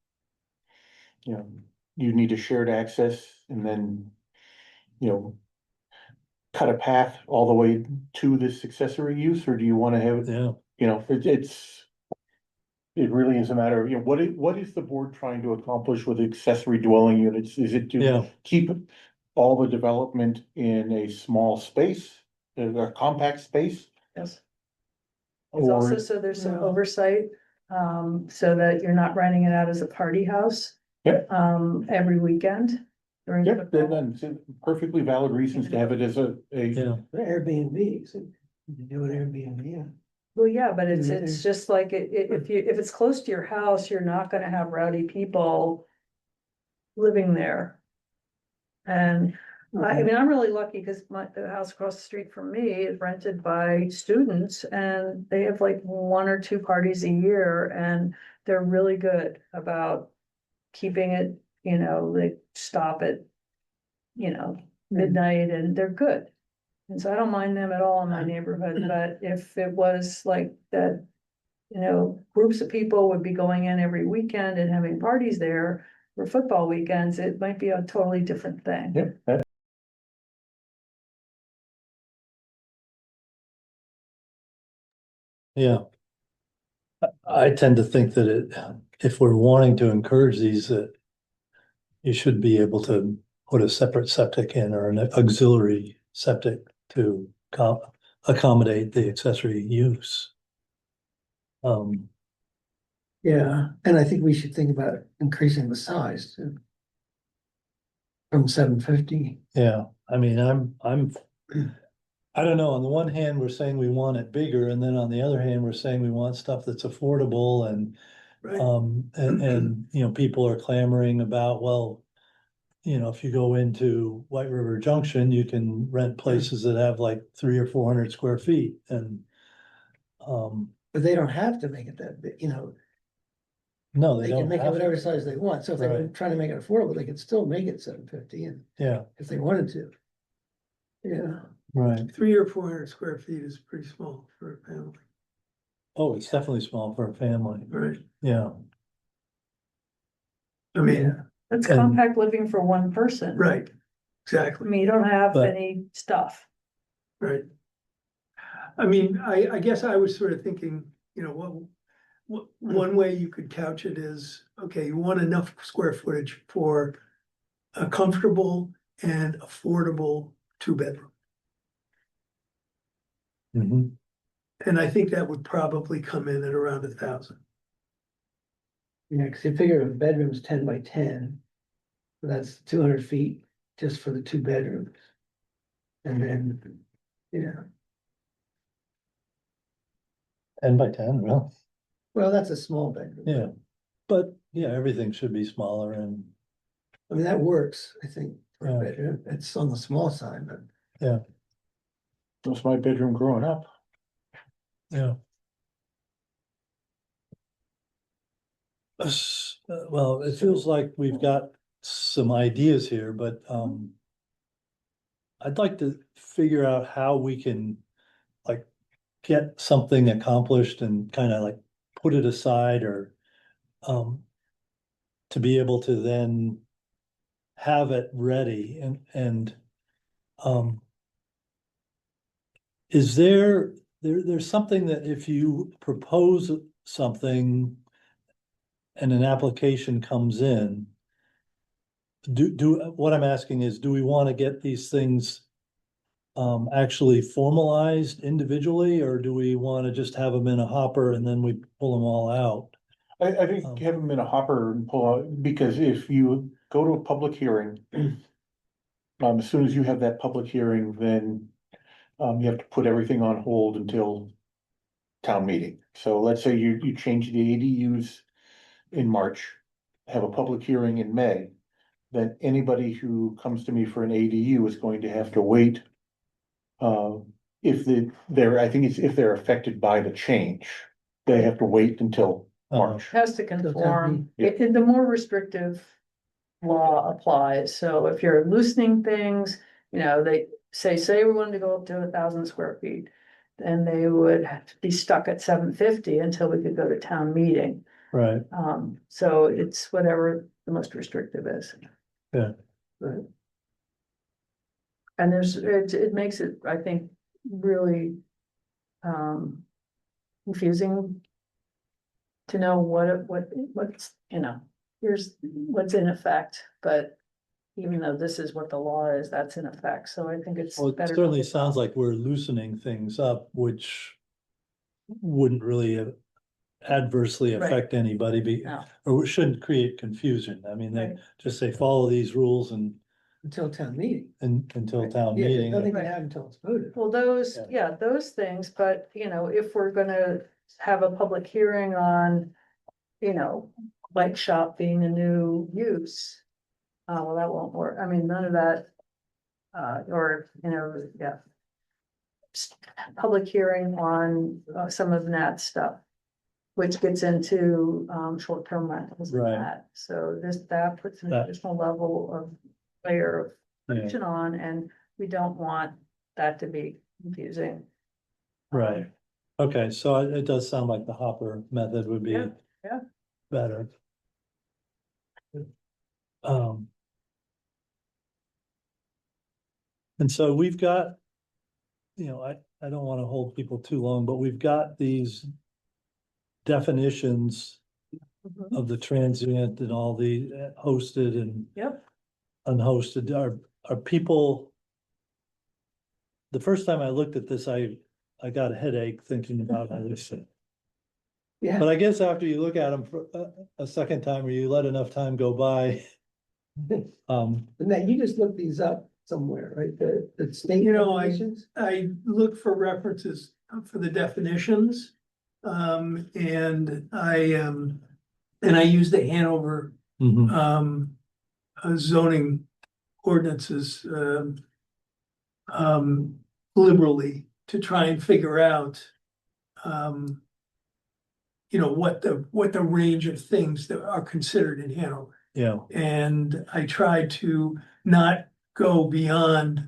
You need a shared access and then, you know, cut a path all the way to this accessory use, or do you wanna have, Yeah, it really is a matter of, what is the board trying to accomplish with accessory dwelling units? Is it yeah, to keep all the development in a small space, a compact space? Yes. It's also Or, so there's some oversight, so that you're not renting it out as a party house. Yep. Every weekend during yeah, football. then it's perfectly valid reasons to have it as a, yeah, Airbnb, so you do an Airbnb, yeah. Well, yeah, but it's Mhm. just like if it's close to your house, you're not gonna have rowdy people living there. And I mean, I'm really lucky because the house across the street from me is rented by students and they have like one or two parties a year and they're really good about keeping it, they stop at, midnight and they're good. And so I don't mind them at all in my neighborhood, but if it was like that, groups of people would be going in every weekend and having parties there for football weekends, it might be a totally different thing. yeah, yeah. I tend to think that if we're wanting to encourage these, that you should be able to put a separate septic in or an auxiliary septic to accommodate the accessory use. Yeah, and I think we should think about increasing the size too. From 750. Yeah, I mean, I don't know, on the one hand, we're saying we want it bigger, and then on the other hand, we're saying we want stuff that's affordable and Right. people are clamoring about, well, if you go into White River Junction, you can rent places that have like 300 or 400 square feet and But they don't have to make it that big, no, they they can don't make it have whatever to. size they want, so if they were Right. trying to make it affordable, they could still make it 750 and Yeah, if they wanted to. Yeah, right. 300 or 400 square feet is pretty small for a family, Oh, it's definitely small for a family. right? Yeah, I mean, It's And- compact living for one person. right, I exactly, mean, you don't have But- any stuff. right. I mean, I guess I was sort of thinking, one way you could couch it is, okay, you want enough square footage for a comfortable and affordable 2 bedroom. mhm, And I think that would probably come in at around 1,000. yeah, cause you figure a bedroom's 10 by 10. So that's 200 feet just for the 2 bedrooms. And then, yeah, 10 by 10, well, well, that's a small bedroom. yeah, but yeah, everything should be smaller and, I mean, that works, I think, for Yeah. a bedroom. It's on the small side, but yeah, that was my bedroom growing up. yeah. Well, it feels like we've got some ideas here, but I'd like to figure out how we can like get something accomplished and kind of like put it aside or to be able to then have it ready and Um. Is there's something that if you propose something and an application comes in, what I'm asking is, do we want to get these things actually formalized individually, or do we want to just have them in a hopper and then we pull them all out? I think have them in a hopper and pull out, because if you go to a public hearing, as soon as you have that public hearing, then you have to put everything on hold until town meeting. So let's say you change the ADUs in March, have a public hearing in May, then anybody who comes to me for an ADU is going to have to wait. If I think it's if they're affected by the change, they have to wait until March. Has to conform, the more restrictive law applies, so if you're loosening things, they say we wanted to go up to 1,000 square feet. Then they would have to be stuck at 750 until we could go to town meeting. Right, So it's whatever the most restrictive is. yeah, Right. And it makes it, I think, really confusing to know what's, here's what's in effect, but even though this is what the law is, that's in effect, so I think it's well, it better. certainly sounds like we're loosening things up, which wouldn't really adversely Right. affect anybody, No. or shouldn't create confusion. I mean, they Right. just say, follow these rules Until town meeting. until town Yeah, meeting. nothing can Right. happen until it's voted. Well, those things, but if we're gonna have a public hearing on, bike shop being a new use. Well, that won't work. I mean, none of that, or, yeah. Public hearing on some of that stuff, which gets into short-term rentals and Right. that. So that puts an That- additional level of layer of Yeah, friction on, and we don't want that to be confusing. right. Okay, so it does sound like the hopper method would be Yeah. better. Um. And so we've got, I don't want to hold people too long, but we've got these definitions Mhm. of the transient and all the hosted and Yep. unhosted. Are people? The first time I looked at this, I got a headache thinking about all this. Yeah. But I guess after you look at them for a second time, or you let enough time go by, And then you just look these up somewhere, right? The state regulations? I look for references for the definitions. And I use the Hanover, mhm, zoning ordinances, liberally to try and figure out, what the range of things that are considered in Hanover. yeah, And I tried to not go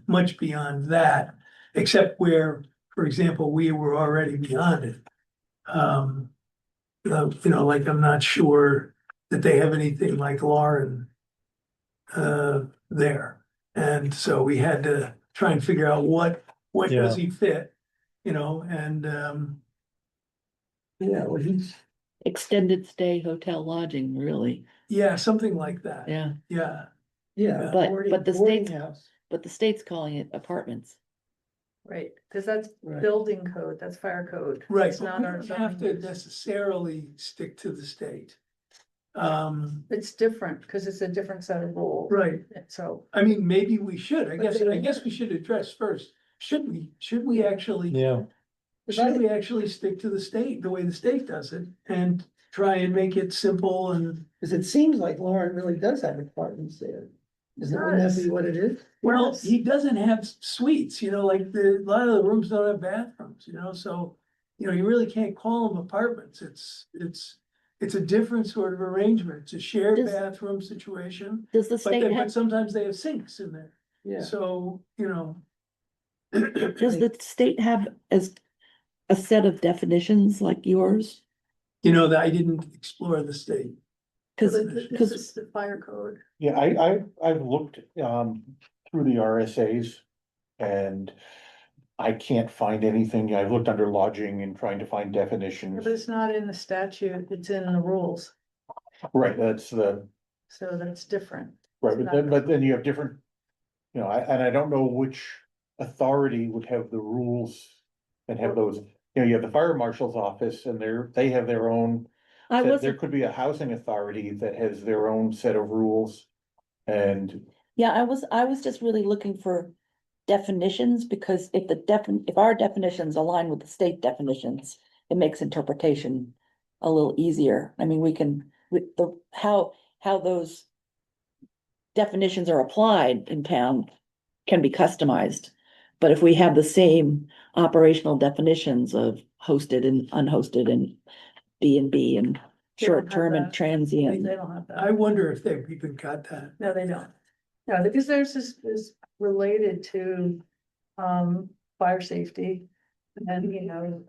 much beyond that, except where, for example, we were already beyond it. Like I'm not sure that they have anything like Lauren there. And so we had to try and figure out what does he fit, and Yeah, well, he's, Extended stay hotel lodging, really, yeah, something like that. yeah, Yeah, yeah. But- boarding- the boarding state's- house. but the state's calling it apartments. Right, because that's Right. building code, that's fire code. right. It's But not we our don't have to zoning. necessarily stick to the state. It's different, because it's a different set of rules. Right. So, I mean, maybe we should. I But guess, they- I guess we should address first. Should we actually? yeah, Should we actually stick to the state, the way the state does it, and try and make it simple and, Cause it seems like Lauren really does have apartments there. Wouldn't that be what it is? well, Yes. he doesn't have suites, like a lot of the rooms don't have bathrooms, so. You really can't call them apartments. It's a different sort of arrangement. It's a shared Does- bathroom situation, Does the state but have, sometimes they have sinks in there, Yeah. so, does the state have as a set of definitions like yours? that I didn't explore the state. Cause, this cause, is the fire code. Yeah, I've looked through the RSA's And I can't find anything. I've looked under lodging and trying to find definitions. But it's not in the statute, it's in the rules, Right, that's the, so that's different. right, It's but then you have different, and I don't know which authority would have the rules and have those, you have the fire marshal's office and they have their own. I There wasn't, could be a housing authority that has their own set of rules. And, yeah, I was just really looking for definitions, because if our definitions align with the state definitions, it makes interpretation a little easier. I mean, we can, with how those definitions are applied in town can be customized. But if we have the same operational definitions of hosted and unhosted and B and B and They don't have short-term and that. transient. They don't have that. I wonder if they've even got that. No, they don't. No, because theirs is related to, fire safety. And,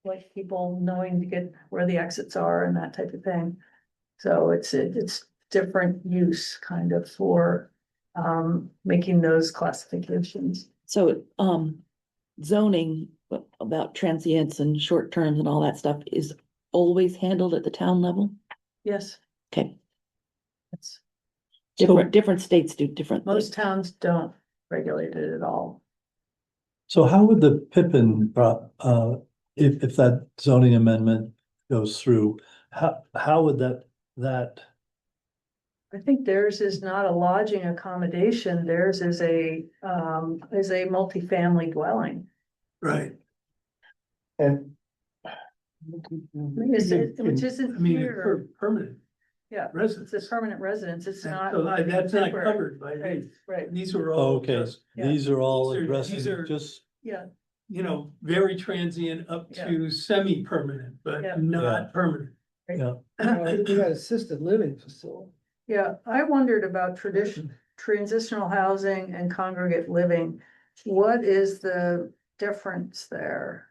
like people knowing to get where the exits are and that type of thing. So it's different use kind of for, making those classifications. So, zoning about transients and short terms and all that stuff is always handled at the town level? Yes, Okay, it's, different states do different most things. towns don't regulate it at all. So how would the Pippin, if that zoning amendment goes through, how would that, I think theirs is not a lodging accommodation, theirs is a multifamily dwelling. Right. and Which isn't I mean, here, for permanent yeah, residents. it's a permanent residence, it's not. So that's not temporary. covered by Right, these. right, These are all okay, just, Yeah. these are all These are- addressing these are- just, yeah, you know, very transient up to semi-permanent, Yeah. but not permanent. yeah, You got assisted living facility. yeah, I wondered about transitional housing and congregate living. What is the difference there?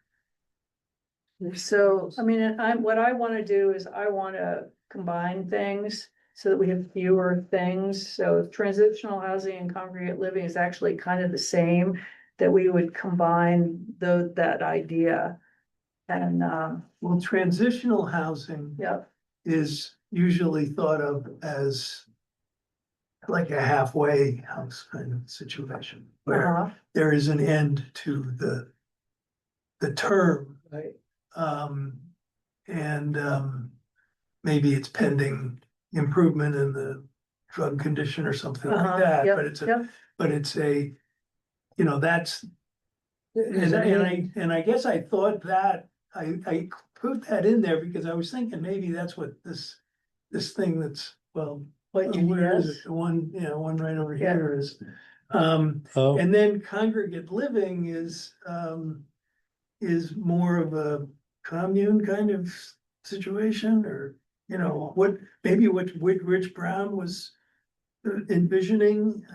So, I mean, what I wanna do is I wanna combine things so that we have fewer things. So transitional housing and congregate living is actually kind of the same, that we would combine that idea. And, Well, transitional housing yeah, is usually thought of as like a halfway house kind of situation, where uh-huh, there is an end to the term. Right. Maybe it's pending improvement in the drug condition or something like uh-huh, that, yep, but it's yep, that's, There's an end. and I guess I thought that, I put that in there because I was thinking maybe that's what this thing that's, well, what where is UDS, it? The one, one right over Yeah. here is. oh, And then congregate living is more of a commune kind of situation, or, maybe what Rich Brown was envisioning,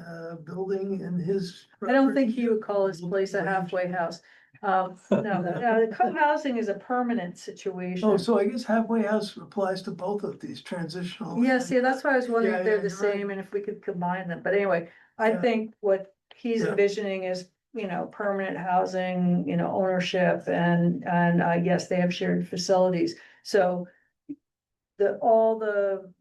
building in his. I don't think he would call his place a halfway house. No, the co-housing is a permanent situation. Oh, so I guess halfway house applies to both of these transitional. Yes, yeah, that's why I was wondering Yeah, if they're yeah, the you're right. same and if we could combine them, but anyway, I Yeah. think what he's Yeah. envisioning is, permanent housing, ownership and, yes, they have shared facilities, so. All the,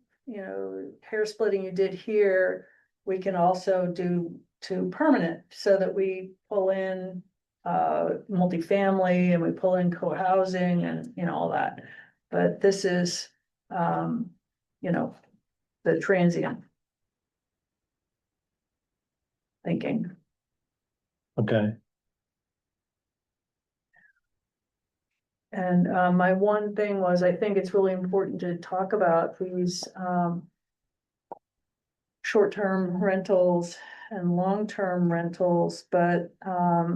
hair splitting you did here, we can also do to permanent, so that we pull in. Multifamily and we pull in co-housing and, all that, but this is, the transient. Thinking. okay, And my one thing was, I think it's really important to talk about these short-term rentals and long-term rentals, but I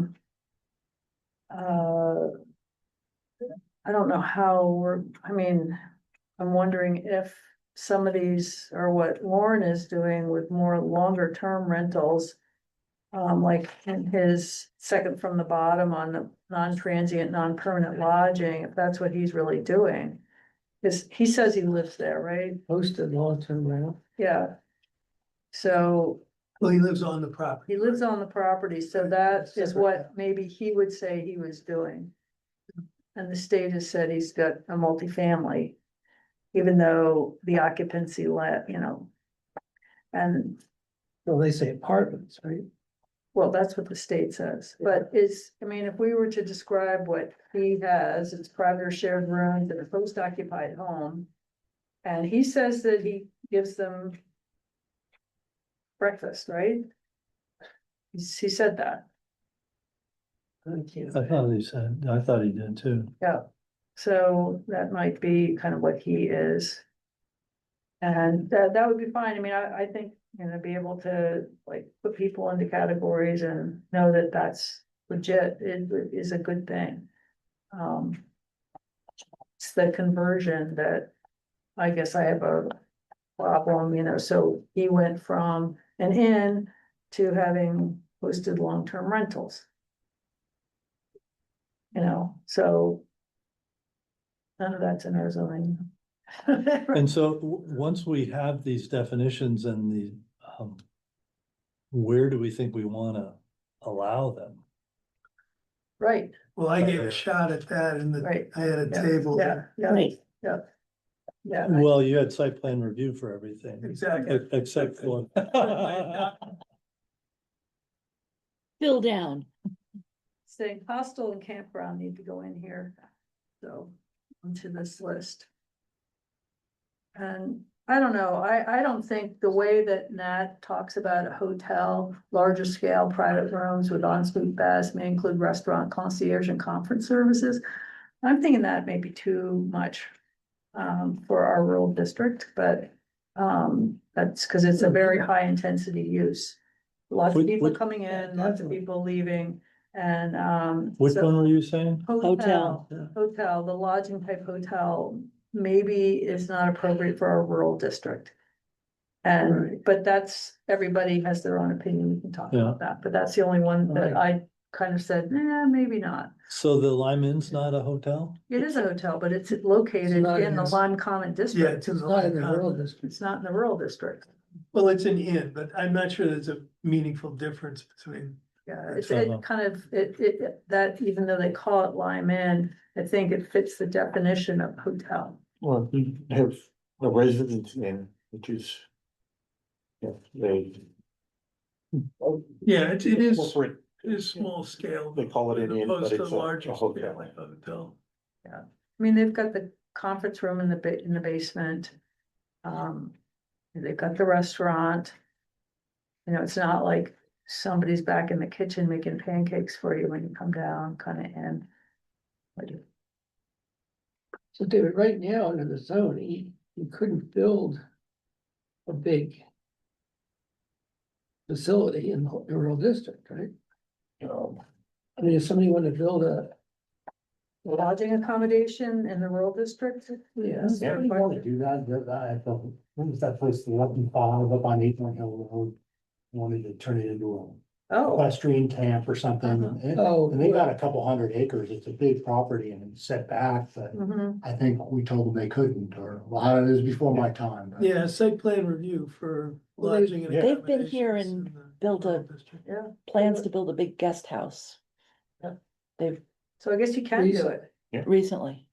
don't know how I'm wondering if some of these are what Lauren is doing with more longer-term rentals. Like in his second from the bottom on the non-transient, non-permanent lodging, if that's what he's really doing. Cause he says he lives there, right? Hosted long-term rental. Yeah. So Well, he lives on the property. He lives on the property, so that is what maybe he would say he was doing. And the state has said he's got a multifamily, even though the occupancy and, Well, they say apartments, right? well, that's what the state says, but I mean, if we were to describe what he has, it's private or shared rooms in a post-occupied home. And he says that he gives them breakfast, right? He said that. I thought he did too. Yeah, so that might be kind of what he is. And that would be fine. I mean, I think, be able to like put people into categories and know that that's legit is a good thing. It's the conversion that I guess I have a problem, so he went from an inn to having hosted long-term rentals. So none of that's in our zoning. And so once we have these definitions and where do we think we wanna allow them? Right, Well, I gave a shot at that and Right. I had a Yeah, table. yeah, yeah, Right. yeah. Yeah, Well, you had site plan review for everything, Exactly. except for. Fill down. saying hostel and campground need to go in here, so onto this list. And I don't know, I don't think the way that Nat talks about a hotel, larger scale private rooms with ensuite baths may include restaurant, concierge and conference services. I'm thinking that may be too much for our rural district, but that's because it's a very high intensity use. Lots of Which- people which- coming in, lots of people leaving, and Which so- one were you saying? Hotel, Yeah. hotel, the lodging type hotel, maybe is not appropriate for our rural district. And, Right. but that's, everybody has their own opinion, we can talk about that, but that's the only one that I kind of said, nah, maybe not. So the Lyme Inn's not a hotel? It is a hotel, but it's located not in the in- Lyme Common Yeah, District, it's in It's the not in the Lyme rural Common. district. it's not in the rural district. Well, it's an inn, but I'm not sure there's a meaningful difference between. Yeah, That's it right. kind of, that even though they call it Lyme Inn, I think it fits the definition of hotel. Well, we have a residence inn, which is. Yeah, they. Yeah, it is, Corporate, it is small scale. They call it an as inn, but opposed to it's a larger scale hotel. like a hotel. I mean, they've got the conference room in the basement. They've got the restaurant. It's not like somebody's back in the kitchen making pancakes for you when you come down, kind of in. So David, right now under the zone, you couldn't build a big facility in the rural district, right? I mean, if somebody wanted to build a, Lodging accommodation in the rural district? yes, Yeah. We want to do that, what was that place, the 11 5 up on 8 Hill Road? Wanted to turn it into a Oh, equestrian camp or something, and oh, and they got a couple hundred acres, it's a big property and it's set back, but mhm. I think we told them they couldn't, or a lot of it is before my time. but- Yeah, site plan review for Well, they- lodging and. they've been here accommodations and in the built a- rural district. Yeah, Plans to build a big guest house. Yeah. They've so I guess you can do it. recently,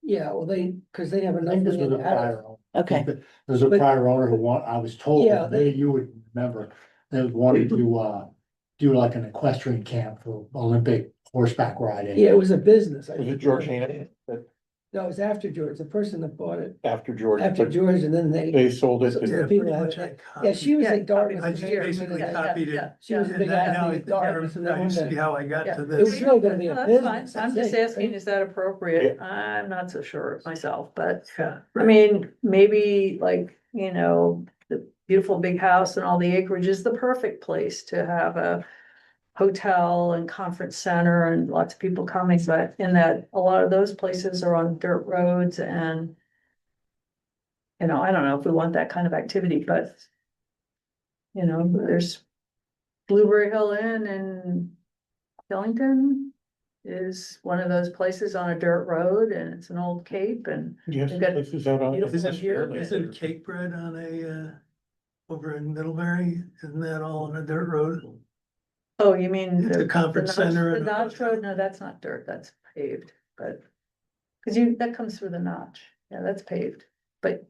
yeah, well, cause they have I think enough. this was a land out. prior owner. okay, There's a But- prior owner who I was told, Yeah, that maybe you would remember, they wanted to, do like an equestrian camp for Olympic horseback riding. Yeah, it was a business. I Was it think. George Hanna, that No, it was after George, the person that bought it, after George, after but George, and then they sold it. So- to- Yeah, people pretty had much it. I Yeah, she was Yeah, like Dartmouth. copied I just here. basically Yeah, copied it. yeah, She was yeah. a big And now athlete I at Dartmouth, and then I one see day, how I got Yeah. to it was this. really gonna be a No, that's fine. business. I'm I just think, asking, right? is that appropriate? I'm not so sure myself, but Yeah, I mean, maybe like, the beautiful big house and all the acreage is the perfect place to have a hotel and conference center and lots of people coming, but in that, a lot of those places are on dirt roads and I don't know if we want that kind of activity, but there's Blueberry Hill Inn in Killington is one of those places on a dirt road and it's an old cape and Yes, They've got this is out on. beautiful Isn't, view. isn't cake bread on over in Middlebury, isn't that all on a dirt road? Oh, you mean It's a conference center The and- Notch Road? No, that's not dirt, that's paved, but. Cause that comes through the Notch. Yeah, that's paved, but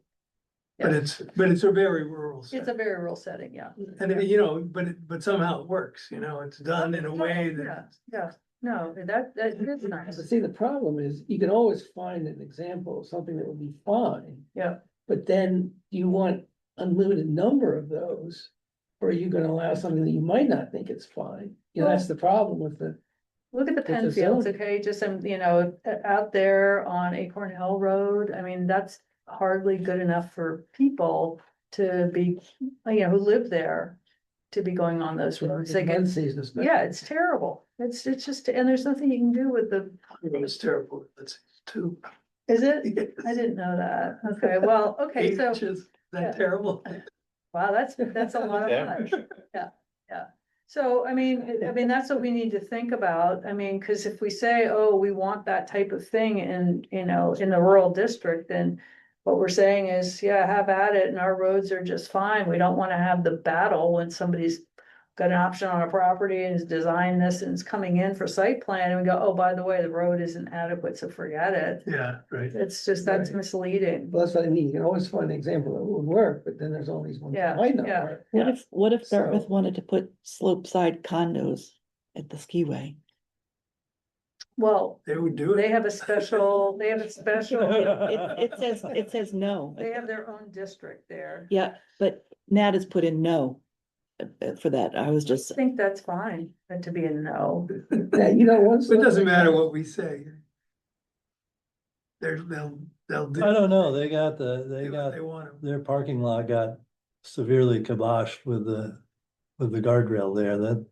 But Yeah. it's a very rural. it's setting. a very rural setting, yeah. And you know, but somehow it works, you know, it's done in a way Yeah, that. yeah, no, that is nice, But see, the problem is, you can always find an example of something that would be fine, yeah. but then you want unlimited number of those. Or are you gonna allow something that you might not think is fine? You know, that's the problem with the, Look at the With the Penfields, zone. okay, just out there on Acorn Hill Road, I mean, that's hardly good enough for people to be, who live there. To be going on those roads, they mud get, season especially. yeah, it's terrible, it's just, and there's nothing you can do with the, It's terrible, it's too. is it? I didn't know that, okay, well, okay, 8 so, inches, is yeah. that terrible? wow, that's a lot of Yeah. much, yeah, yeah. So, I mean, that's what we need to think about, I mean, cause if we say, oh, we want that type of thing in, in the rural district, then. What we're saying is, yeah, have at it, and our roads are just fine, we don't wanna have the battle when somebody's. Got an option on a property and has designed this and it's coming in for site plan, and we go, oh, by the way, the road isn't adequate, so forget it. Yeah, right. It's just, that's Right. misleading. Well, that's what I mean, you can always find an example that would work, but then there's all these ones Yeah, that might not yeah. work. What if Dartmouth So- wanted to put slope side condos at the skiway? Well, They would do they it. have a special, It says no. they have their own district there. Yeah, but Nat has put in no for that. I was I just, think that's fine, but to be a no. Yeah, you know, once. It doesn't matter what we say. They'll do. I don't know, they got do what they want. their parking lot got severely kiboshed with the guardrail there, that.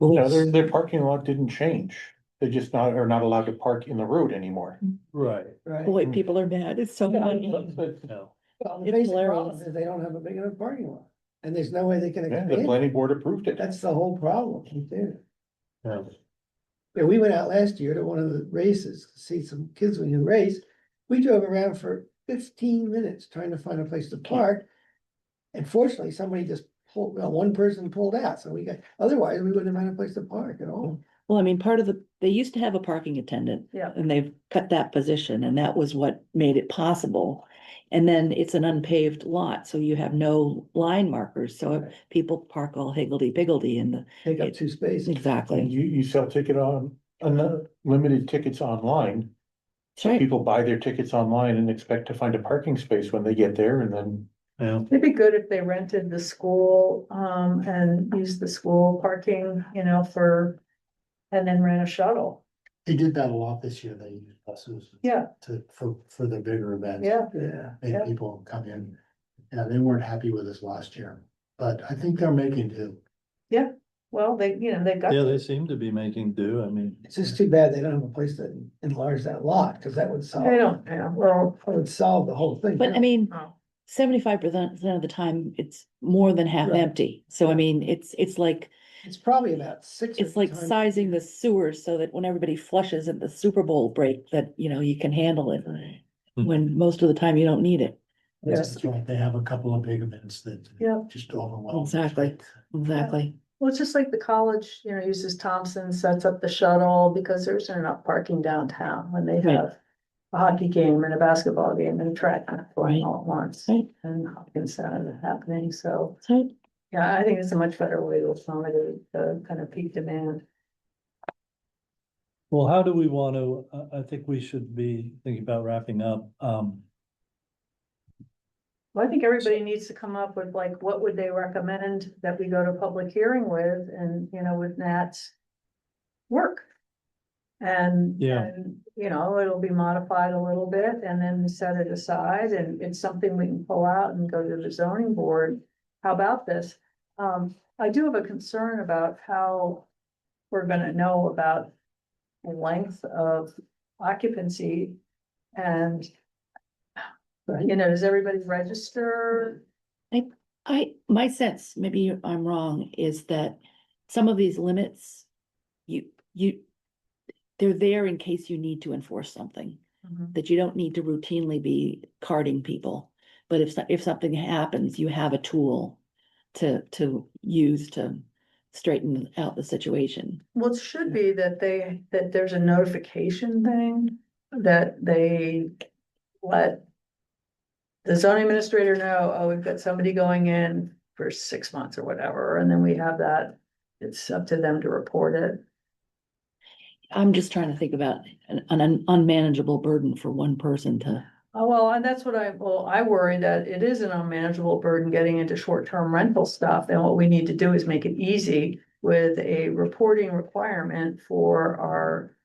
No, their parking lot didn't change. They just are not allowed to park in the road anymore. Right. Right. boy, people are mad. It's so funny. No, Well, the It's basic problem hilarious. is they don't have a big enough parking lot, and there's no way they can Yeah, the expand. planning board approved it. That's the whole problem, right there. no. Yeah, we went out last year to one of the races to see some kids when you race. We drove around for 15 minutes trying to find a place to park. And fortunately, somebody just one person pulled out, so otherwise we wouldn't have had a place to park at all. Well, I mean, they used to have a parking attendant. Yeah. And they've cut that position, and that was what made it possible. And then it's an unpaved lot, so you have no line markers, so Right. people park all higgledy-piggledy in the, Take up 2 spaces. And exactly. you sell limited tickets online. That's right. People buy their tickets online and expect to find a parking space when they get there, and then Yeah, It'd be good if they rented the school, and used the school parking, and then ran a shuttle. They did that a lot this year. They used buses. Yeah. For the bigger events. Yeah, Yeah. Yeah. Made people come in. Yeah, they weren't happy with us last year, but I think they're making do. well, they got. yeah, they seem to be making do, I mean. It's just too bad they don't have a place to enlarge that lot, because that would solve, They don't, yeah, well. that would solve the whole thing. But I mean, Oh. 75% of the time, it's more than half Right. empty. So I mean, it's like, It's probably about 6. it's like sizing the sewers so that when everybody flushes at the Super Bowl break, that, you can handle it. Hmm. When most of the time you don't need it. That's right. They have a couple of big events that. Yeah. Just overwhelm. Exactly. Exactly. Well, it's just like the college, uses Thompson, sets up the shuttle because there's enough parking downtown when they Right. have a hockey game and a basketball game and a track going Right. all at once. Right. And Hopkins Center happening, so, So, yeah, I think it's a much better way to accommodate the kind of peak demand. Well, how do we want to, I think we should be thinking about wrapping up. Well, I think everybody needs to come up with like, what would they recommend that we go to public hearing with and, with Nat's work. And, Yeah. it'll be modified a little bit and then set it aside and it's something we can pull out and go to the zoning board. How about this? I do have a concern about how we're gonna know about the length of occupancy and does everybody register? my sense, maybe I'm wrong, is that some of these limits, they're there in case you need to enforce something, that you don't need to routinely be carding people. But if something happens, you have a tool to use to straighten out the situation. Well, it should be that that there's a notification thing that they let the zoning administrator know, oh, we've got somebody going in for 6 months or whatever, and then we have that. It's up to them to report it. I'm just trying to think about an unmanageable burden for one person to, Oh, well, and that's what I worry that it is an unmanageable burden getting into short-term rental stuff. And what we need to do is make it easy with a reporting requirement for our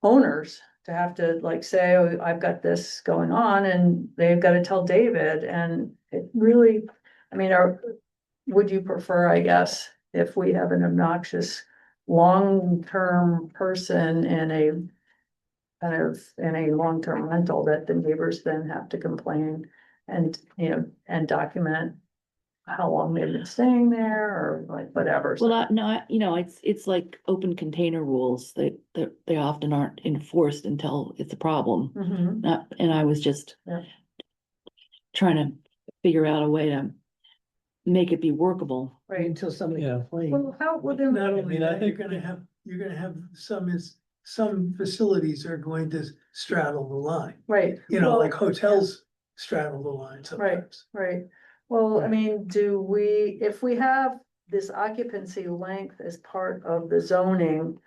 owners to have to like say, oh, I've got this going on, and they've got to tell David. And it really, I mean, would you prefer, I guess, if we have an obnoxious long-term person in a kind of in a long-term rental that the neighbors then have to complain and, and document how long they've been staying there or like whatever. well, it's like open container rules. They often aren't enforced until it's a problem. Mhm. And I was just Yeah. trying to figure out a way to make it be workable. Right, Right. until somebody Yeah. complains. Well, how, well, then, Not only mean, I that, you're think- gonna have some facilities are going to straddle the line. right. You know, Well, like hotels straddle the line sometimes. Right. Well, I mean, if we have this occupancy length as part of the zoning,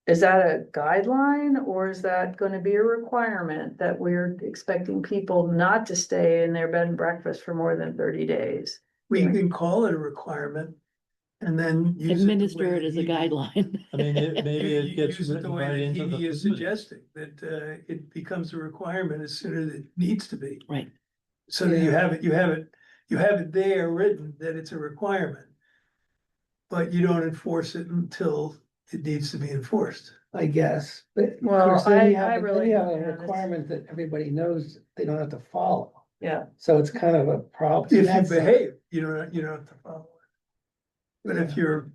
is that a guideline or is that gonna be a requirement that we're expecting people not to stay in their bed and breakfast for more than 30 days? We Yeah. can call it a requirement and then use it the Administer way it that as a he- guideline. I mean, maybe You it gets use it the written way right that into the. he is permit. suggesting, that it becomes a requirement as soon as it needs to be. Right. So that Yeah. you have it there written that it's a requirement. But you don't enforce it until it needs to be enforced. I guess, but of Well, course, then you I have, then really- you have yeah, a that's- requirement that everybody knows they don't have to follow. Yeah, So it's kind of a problem. If you That's- behave, you don't have to follow it. But if Yeah. you're,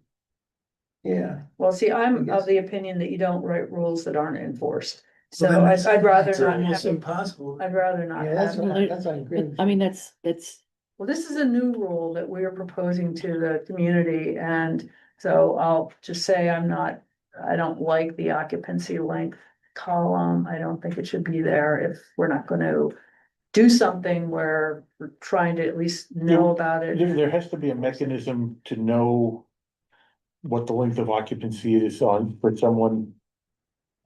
Yeah, well, see, I I'm guess- of the opinion that you don't write rules that aren't enforced. So well, then I'd rather it's not almost have, impossible. I'd rather not yeah, that's have. what, that's what I agree with. I mean, that's, Well, this is a new rule that we are proposing to the community, and so I'll just say I don't like the occupancy length column. I don't think it should be there if we're not gonna do something where we're trying to at least know about it. There has to be a mechanism to know what the length of occupancy is on for someone.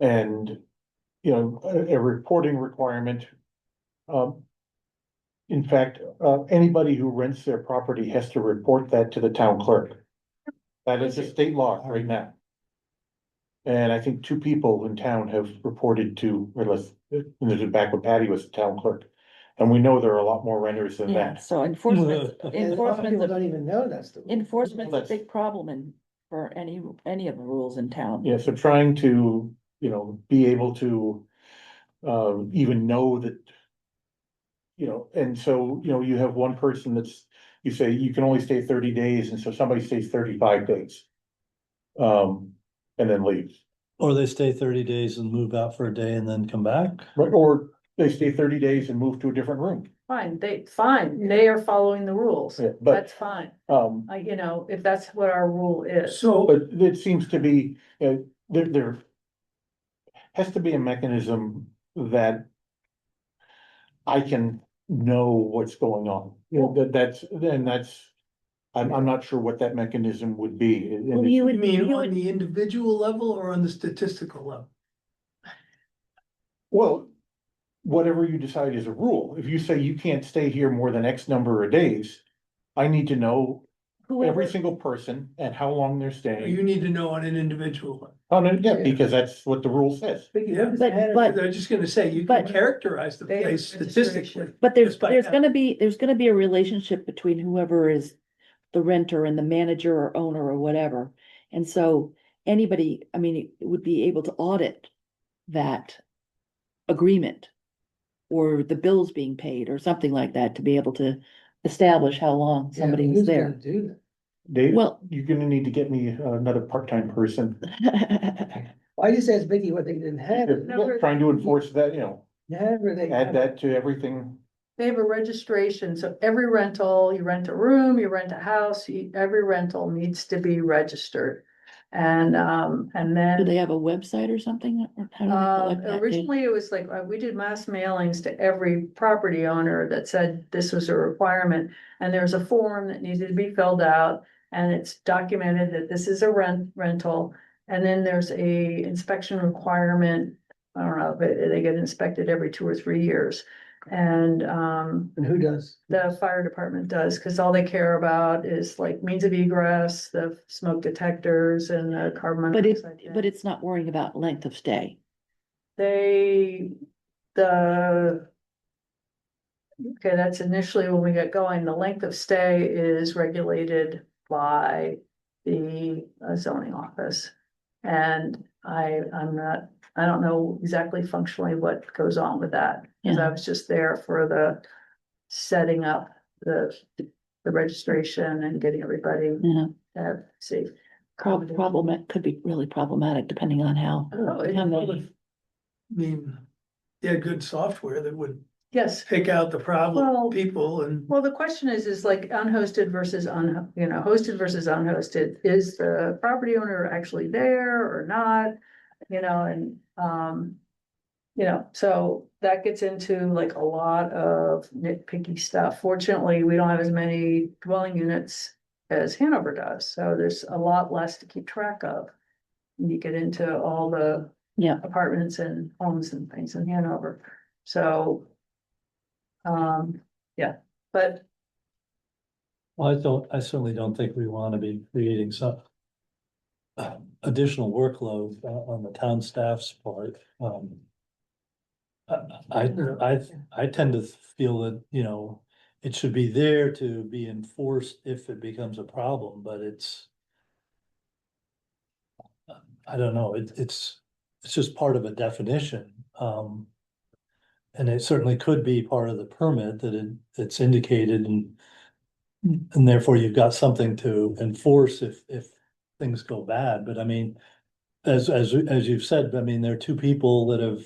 And, a reporting requirement. In fact, anybody who rents their property has to report that to the town clerk. That is a state law right now. And I think 2 people in town have reported to, back when Patty was the town clerk. And we know there are a lot more renters than yeah, that. so Yeah, a lot of enforcement's people a don't even know that's the. rule. enforcement's a That's- big problem for any of the rules in town. Yeah, so trying to, be able to, even know that. And so, you have one person you say you can only stay 30 days, and so somebody stays 35 days. And then leaves, Or they stay 30 days and move out for a day and then come back. right, or they stay 30 days and move to a different room. Fine, they are following the rules. Yeah, but, That's fine. If that's what our rule is. So, but it seems to be, there has to be a mechanism that I can know what's going on. I'm not sure what that mechanism would be. And Well, it's- you you would, mean you on would, the individual level or on the statistical level? Well, whatever you decide is a rule. If you say you can't stay here more than X number of days, I need to know whoever, every single person and how long they're You staying. need to know on an individual level. Oh, no, yeah, because that's what the rule says. Yeah. but I'm just gonna say, you can but- characterize the Data place registration. statistically. but there's just by there's now. gonna be a relationship between whoever is the renter and the manager or owner or whatever. And so anybody, I mean, it would be able to audit that agreement or the bills being paid or something like that to be able to establish how long Yeah, somebody was who's there. gonna do that? Dave, Well, you're gonna need to get me another part-time person. Well, I just asked Vicky what they didn't have. Never- Trying to enforce that, Never they. add that to everything. They have a registration, so every rental, you rent a room, you rent a house, every rental needs to be registered. And Do then. they have a website or something? Or how do they collect that data? Originally, it was like, we did mass mailings to every property owner that said this was a requirement. And there's a form that needed to be filled out, and it's documented that this is a rental. And then there's a inspection requirement. I don't know, but they get inspected every 2 or 3 years. And And who does? the fire department does, because all they care about is like means of egress, the smoke detectors and the carbon But monoxide. but it's not worrying about length of stay. Okay, that's initially when we get going. The length of stay is regulated by the zoning office. And I don't know exactly functionally what goes on with that, because I Yeah. was just there for the setting up the registration and getting everybody Yeah, to have safe. problem, it could be really problematic depending on how. Oh, it- how I many- mean, they had good software that would Yes. pick out the Well- problem people and. Well, the question is like unhosted versus hosted versus unhosted. Is the property owner actually there or not? So that gets into like a lot of nitpicky stuff. Fortunately, we don't have as many dwelling units as Hanover does, so there's a lot less to keep track of. When you get into all the Yeah. apartments and homes and things in Hanover, so. Yeah, but Well, I certainly don't think we want to be creating some additional workload on the town staff's part. I tend to feel that, it should be there to be enforced if it becomes a problem, but I don't know, it's just part of a definition. And it certainly could be part of the permit that it's indicated and therefore you've got something to enforce if things go bad, but I mean, as you've said, I mean, there are two people that have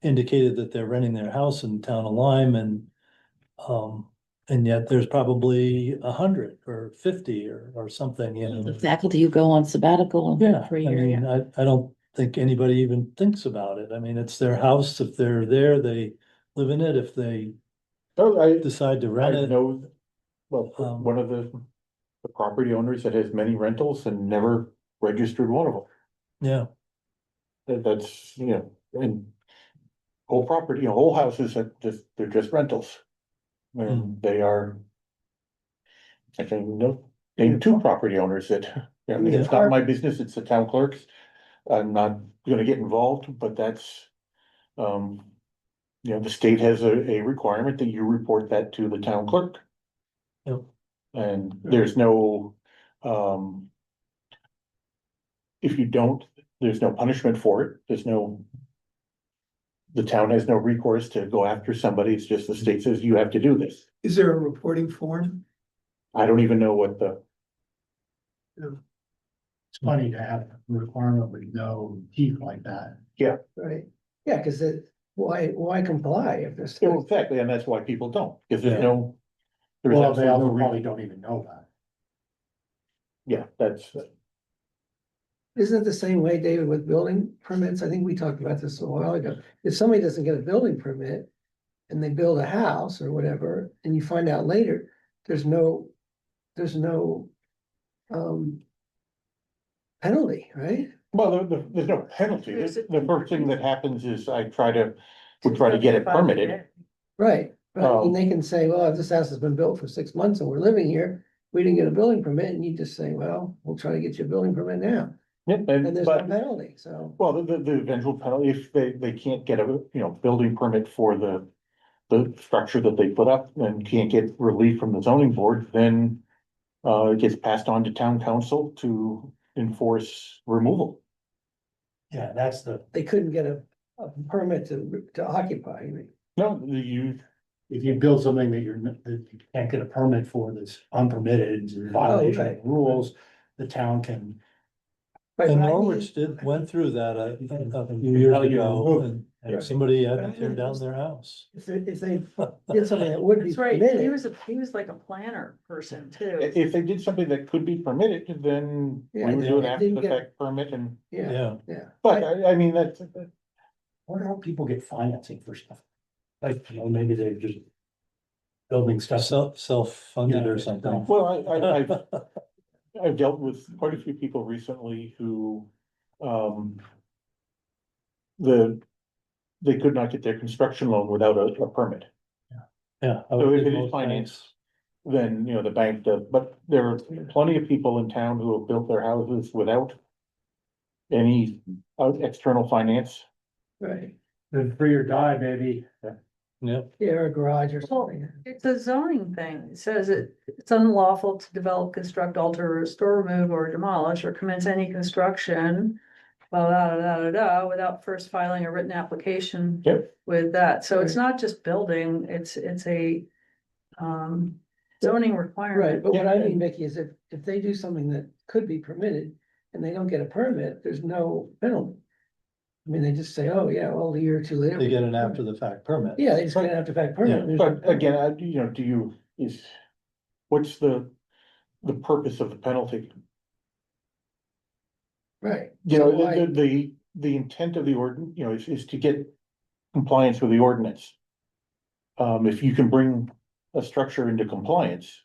indicated that they're renting their house in town of Lyme and yet there's probably 100 or 50 or something, The faculty who go on sabbatical Yeah, for a I year, mean, yeah. I don't think anybody even thinks about it. I mean, it's their house. If they're there, they live in it. If they Oh, I decide to rent it. know, well, Um, one of the property owners that has many rentals and never registered one of them. Yeah, That's, and whole property, whole houses are they're just rentals. And they are. I think, name two property owners that, I mean, it's not my business, it's the town clerk's. I'm not gonna get involved, but that's, the state has a requirement that you report that to the town clerk. Yep. And there's no, if you don't, there's no punishment for it, the town has no recourse to go after somebody, it's just the state says you have to do this. Is there a reporting form? I don't even know what the, It's funny to have a requirement with no teeth like that. Right, yeah, cause why comply if there's. exactly, and that's why people don't, because there's Yeah. no. There's Well, they absolutely no also reason. probably don't even know that. Yeah, that's, Isn't it the same way, David, with building permits? I think we talked about this a while ago. If somebody doesn't get a building permit and they build a house or whatever, and you find out later, there's no penalty, right? well, there's no penalty, There's the first thing that happens is we try to get it permitted. Right, but I mean, Um, they can say, well, if this house has been built for 6 months and we're living here, we didn't get a building permit, and you just say, well, we'll try to get you a building permit now, Yeah, and there's no but, penalty, so. well, the eventual penalty, if they can't get a, building permit for the structure that they put up and can't get relief from the zoning board, then it gets passed on to town council to enforce removal. Yeah, that's the, They couldn't get a permit to occupy, you mean? No, if you build something that that you can't get a permit for that's unpermitted, in violation of right. rules, the town can. Right, and but I mean- Norwich went through that a few years How you ago remove it. and And if somebody had to tear down their house. If they did something that would be That's right, permitted. he was like a planner person too. If they did something that could be permitted, then Yeah, we would do an they after didn't the get- fact permit and, Yeah, Yeah, yeah. but I mean, that's, Wonder how people get financing for stuff. Like, you know, maybe they're just building stuff. self-funded or Yeah, something. well, I've dealt with quite a few people recently who, they could not get their construction loan without a permit. Yeah. I So would if think it is most financed, then, the bank does, but there are plenty of people in town who have built their houses without any external finance. Right, Live free or die, baby. Yep, yeah, or a garage or Well, something. it's a zoning thing. It says it's unlawful to develop, construct, alter, restore, remove, or demolish, or commence any construction. Blah, blah, blah, blah, blah, without first filing a written application. Yep. With that, so it's Right. not just building, it's a. Zoning Right, requirement. but what I Yeah. mean, Mickey, is if they do something that could be permitted and they don't get a permit, there's no penalty. I mean, they just say, oh, yeah, well, a year or two later. they we get an permit. after the fact permit. Yeah, they just get an after fact permit. Yeah, There's no But again, penalty. what's the purpose of the penalty? Right. You So know, why- the intent of the ordinance, is to get compliance with the ordinance. If you can bring a structure into compliance,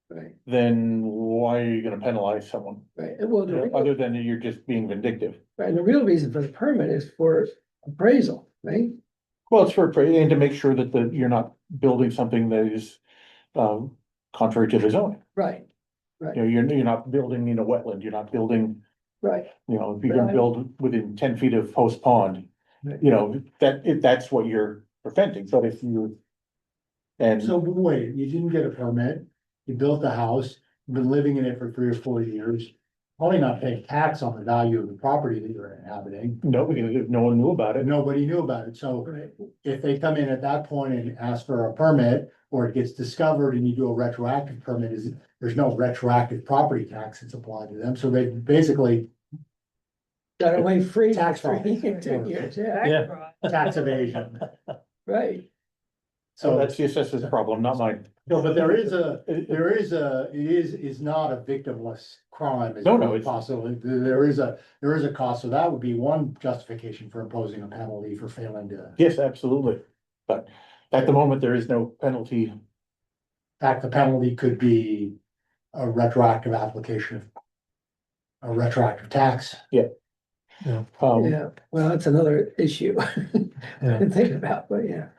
Right, then why are you gonna penalize someone? right, and well, Other than you're just being vindictive. right, and the real reason for the permit is for appraisal, right? Well, it's and to make sure that you're not building something that is, contrary to the zoning. Right, You're not building in a wetland, you're not building, right, if you're gonna Right. build within 10 feet of Post Pond. Right. That's what you're preventing, but if you. And So but wait, you didn't get a permit, you built a house, you've been living in it for 3 or 4 years. Probably not paying tax on the value of the property that you're inhabiting. nobody, if no one knew about it, Nobody knew about it, so right, if they come in at that point and ask for a permit, or it gets discovered and you do a retroactive permit, there's no retroactive property tax that's applied to them, so they basically got away free. Tax for fraud. 2 years, yeah, Yeah. tax evasion. right, so So that's the assessor's problem, not mine. no, but it is not a victimless crime. It's No, no, it's- possible, there is a cost, so that would be one justification for imposing a penalty for failing to. In Yes, absolutely, but at the moment, there is no penalty. fact, the penalty could be a retroactive application. A retroactive tax. Um, yeah, well, that's another issue. Yeah. To think about, but yeah.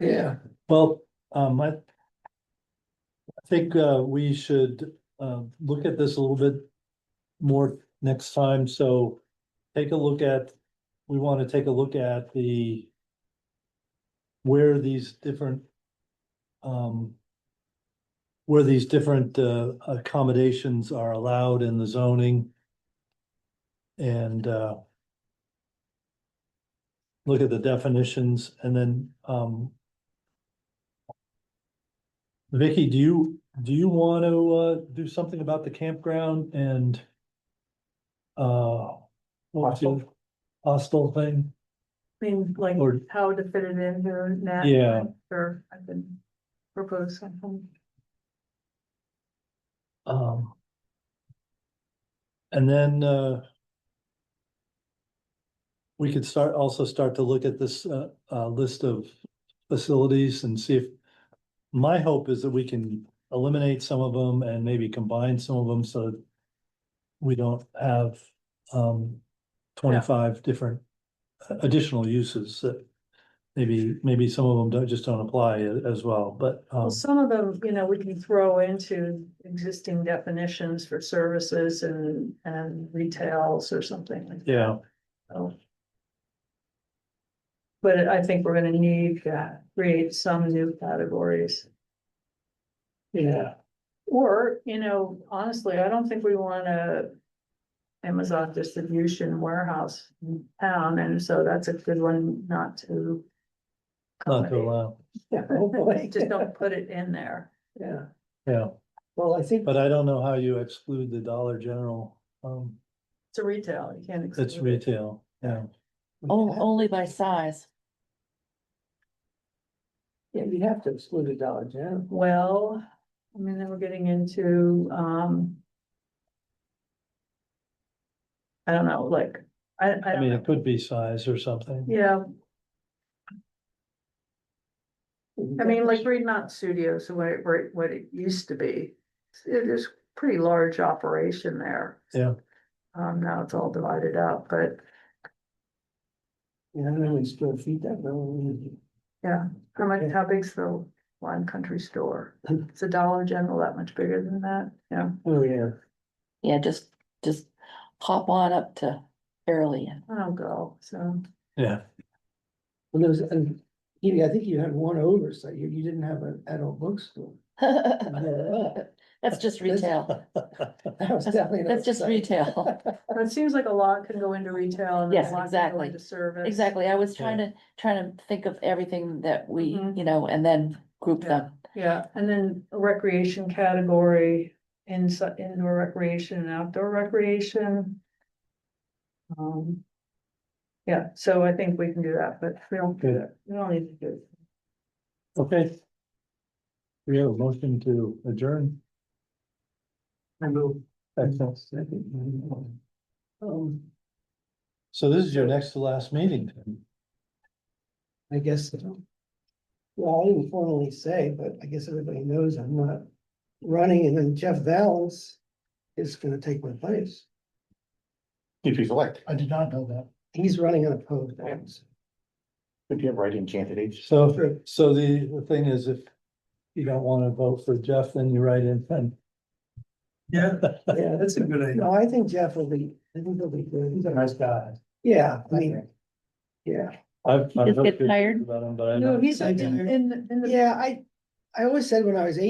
Yeah, Well, I think, we should, look at this a little bit more next time, so take a look at, we want to take a look at where these different, accommodations are allowed in the zoning. And, look at the definitions, and then, Vicky, do you want to do something about the campground and what was the hostel thing? I mean, like Or- how to fit it in here now. Yeah. Sure, I can propose something. Um. And then we could also start to look at this list of facilities and see if. My hope is that we can eliminate some of them and maybe combine some of them so that we don't have 25 different additional uses that maybe some of them don't apply as well, but Well, some of them, we can throw into existing definitions for services and retails or something like that. yeah, So. But I think we're gonna need to create some new categories. yeah, Or, honestly, I don't think we want a Amazon distribution warehouse in town, and so that's a good one not to. not to allow, yeah, hopefully. Just don't put it in there. Yeah, yeah, well, I think, but I don't know how you exclude the Dollar General. It's a retail, you can't. exclude It's it. retail, yeah. only by size. Yeah, you'd have to exclude a Dollar General. Well, I mean, then we're getting into, I don't know, like, I I don't mean, know. it could be size or something. Yeah, I mean, like Green Mountain Studios, what it used to be, it is pretty large operation there. Yeah. Now it's all divided up, but You know, how many square feet that really. yeah, how big's the Lyme Country Store? It's a Dollar General that much bigger than that, yeah. Oh, yeah. Yeah, just hop on up to Fairleigh. I don't go, so, Yeah, Well, there was, and Edie, I think you had one oversight, you didn't have an adult bookstore. That's just retail. That was definitely. an That's just oversight. retail. but it seems like a lot can go into retail and then Yes, a lot can go exactly. into service. Exactly. I was trying to think of everything that we, Mhm. you know, and then group them. Yeah, and then a recreation category, indoor recreation and outdoor recreation. Yeah, so I think we can do that, but we don't do that, we don't need to do it. okay. We have a motion to adjourn. I move. Excellent. Um, So this is your next to last meeting. I guess so. Well, I didn't formally say, but I guess everybody knows I'm not running, and then Jeff Valens is gonna take my place. If he's elected, I did not know that. He's running unopposed. if you have writing candidates. So, Sure. so the thing is, if you don't want to vote for Jeff, then you write in Penn. Yeah, Yeah, that's a good idea. no, I think Jeff will be, I think he'll be good. He's a nice guy. Yeah, I mean, yeah, I've Just heard get good tired? things about him, but I No, know. he's in the. yeah, I always said when I was 80.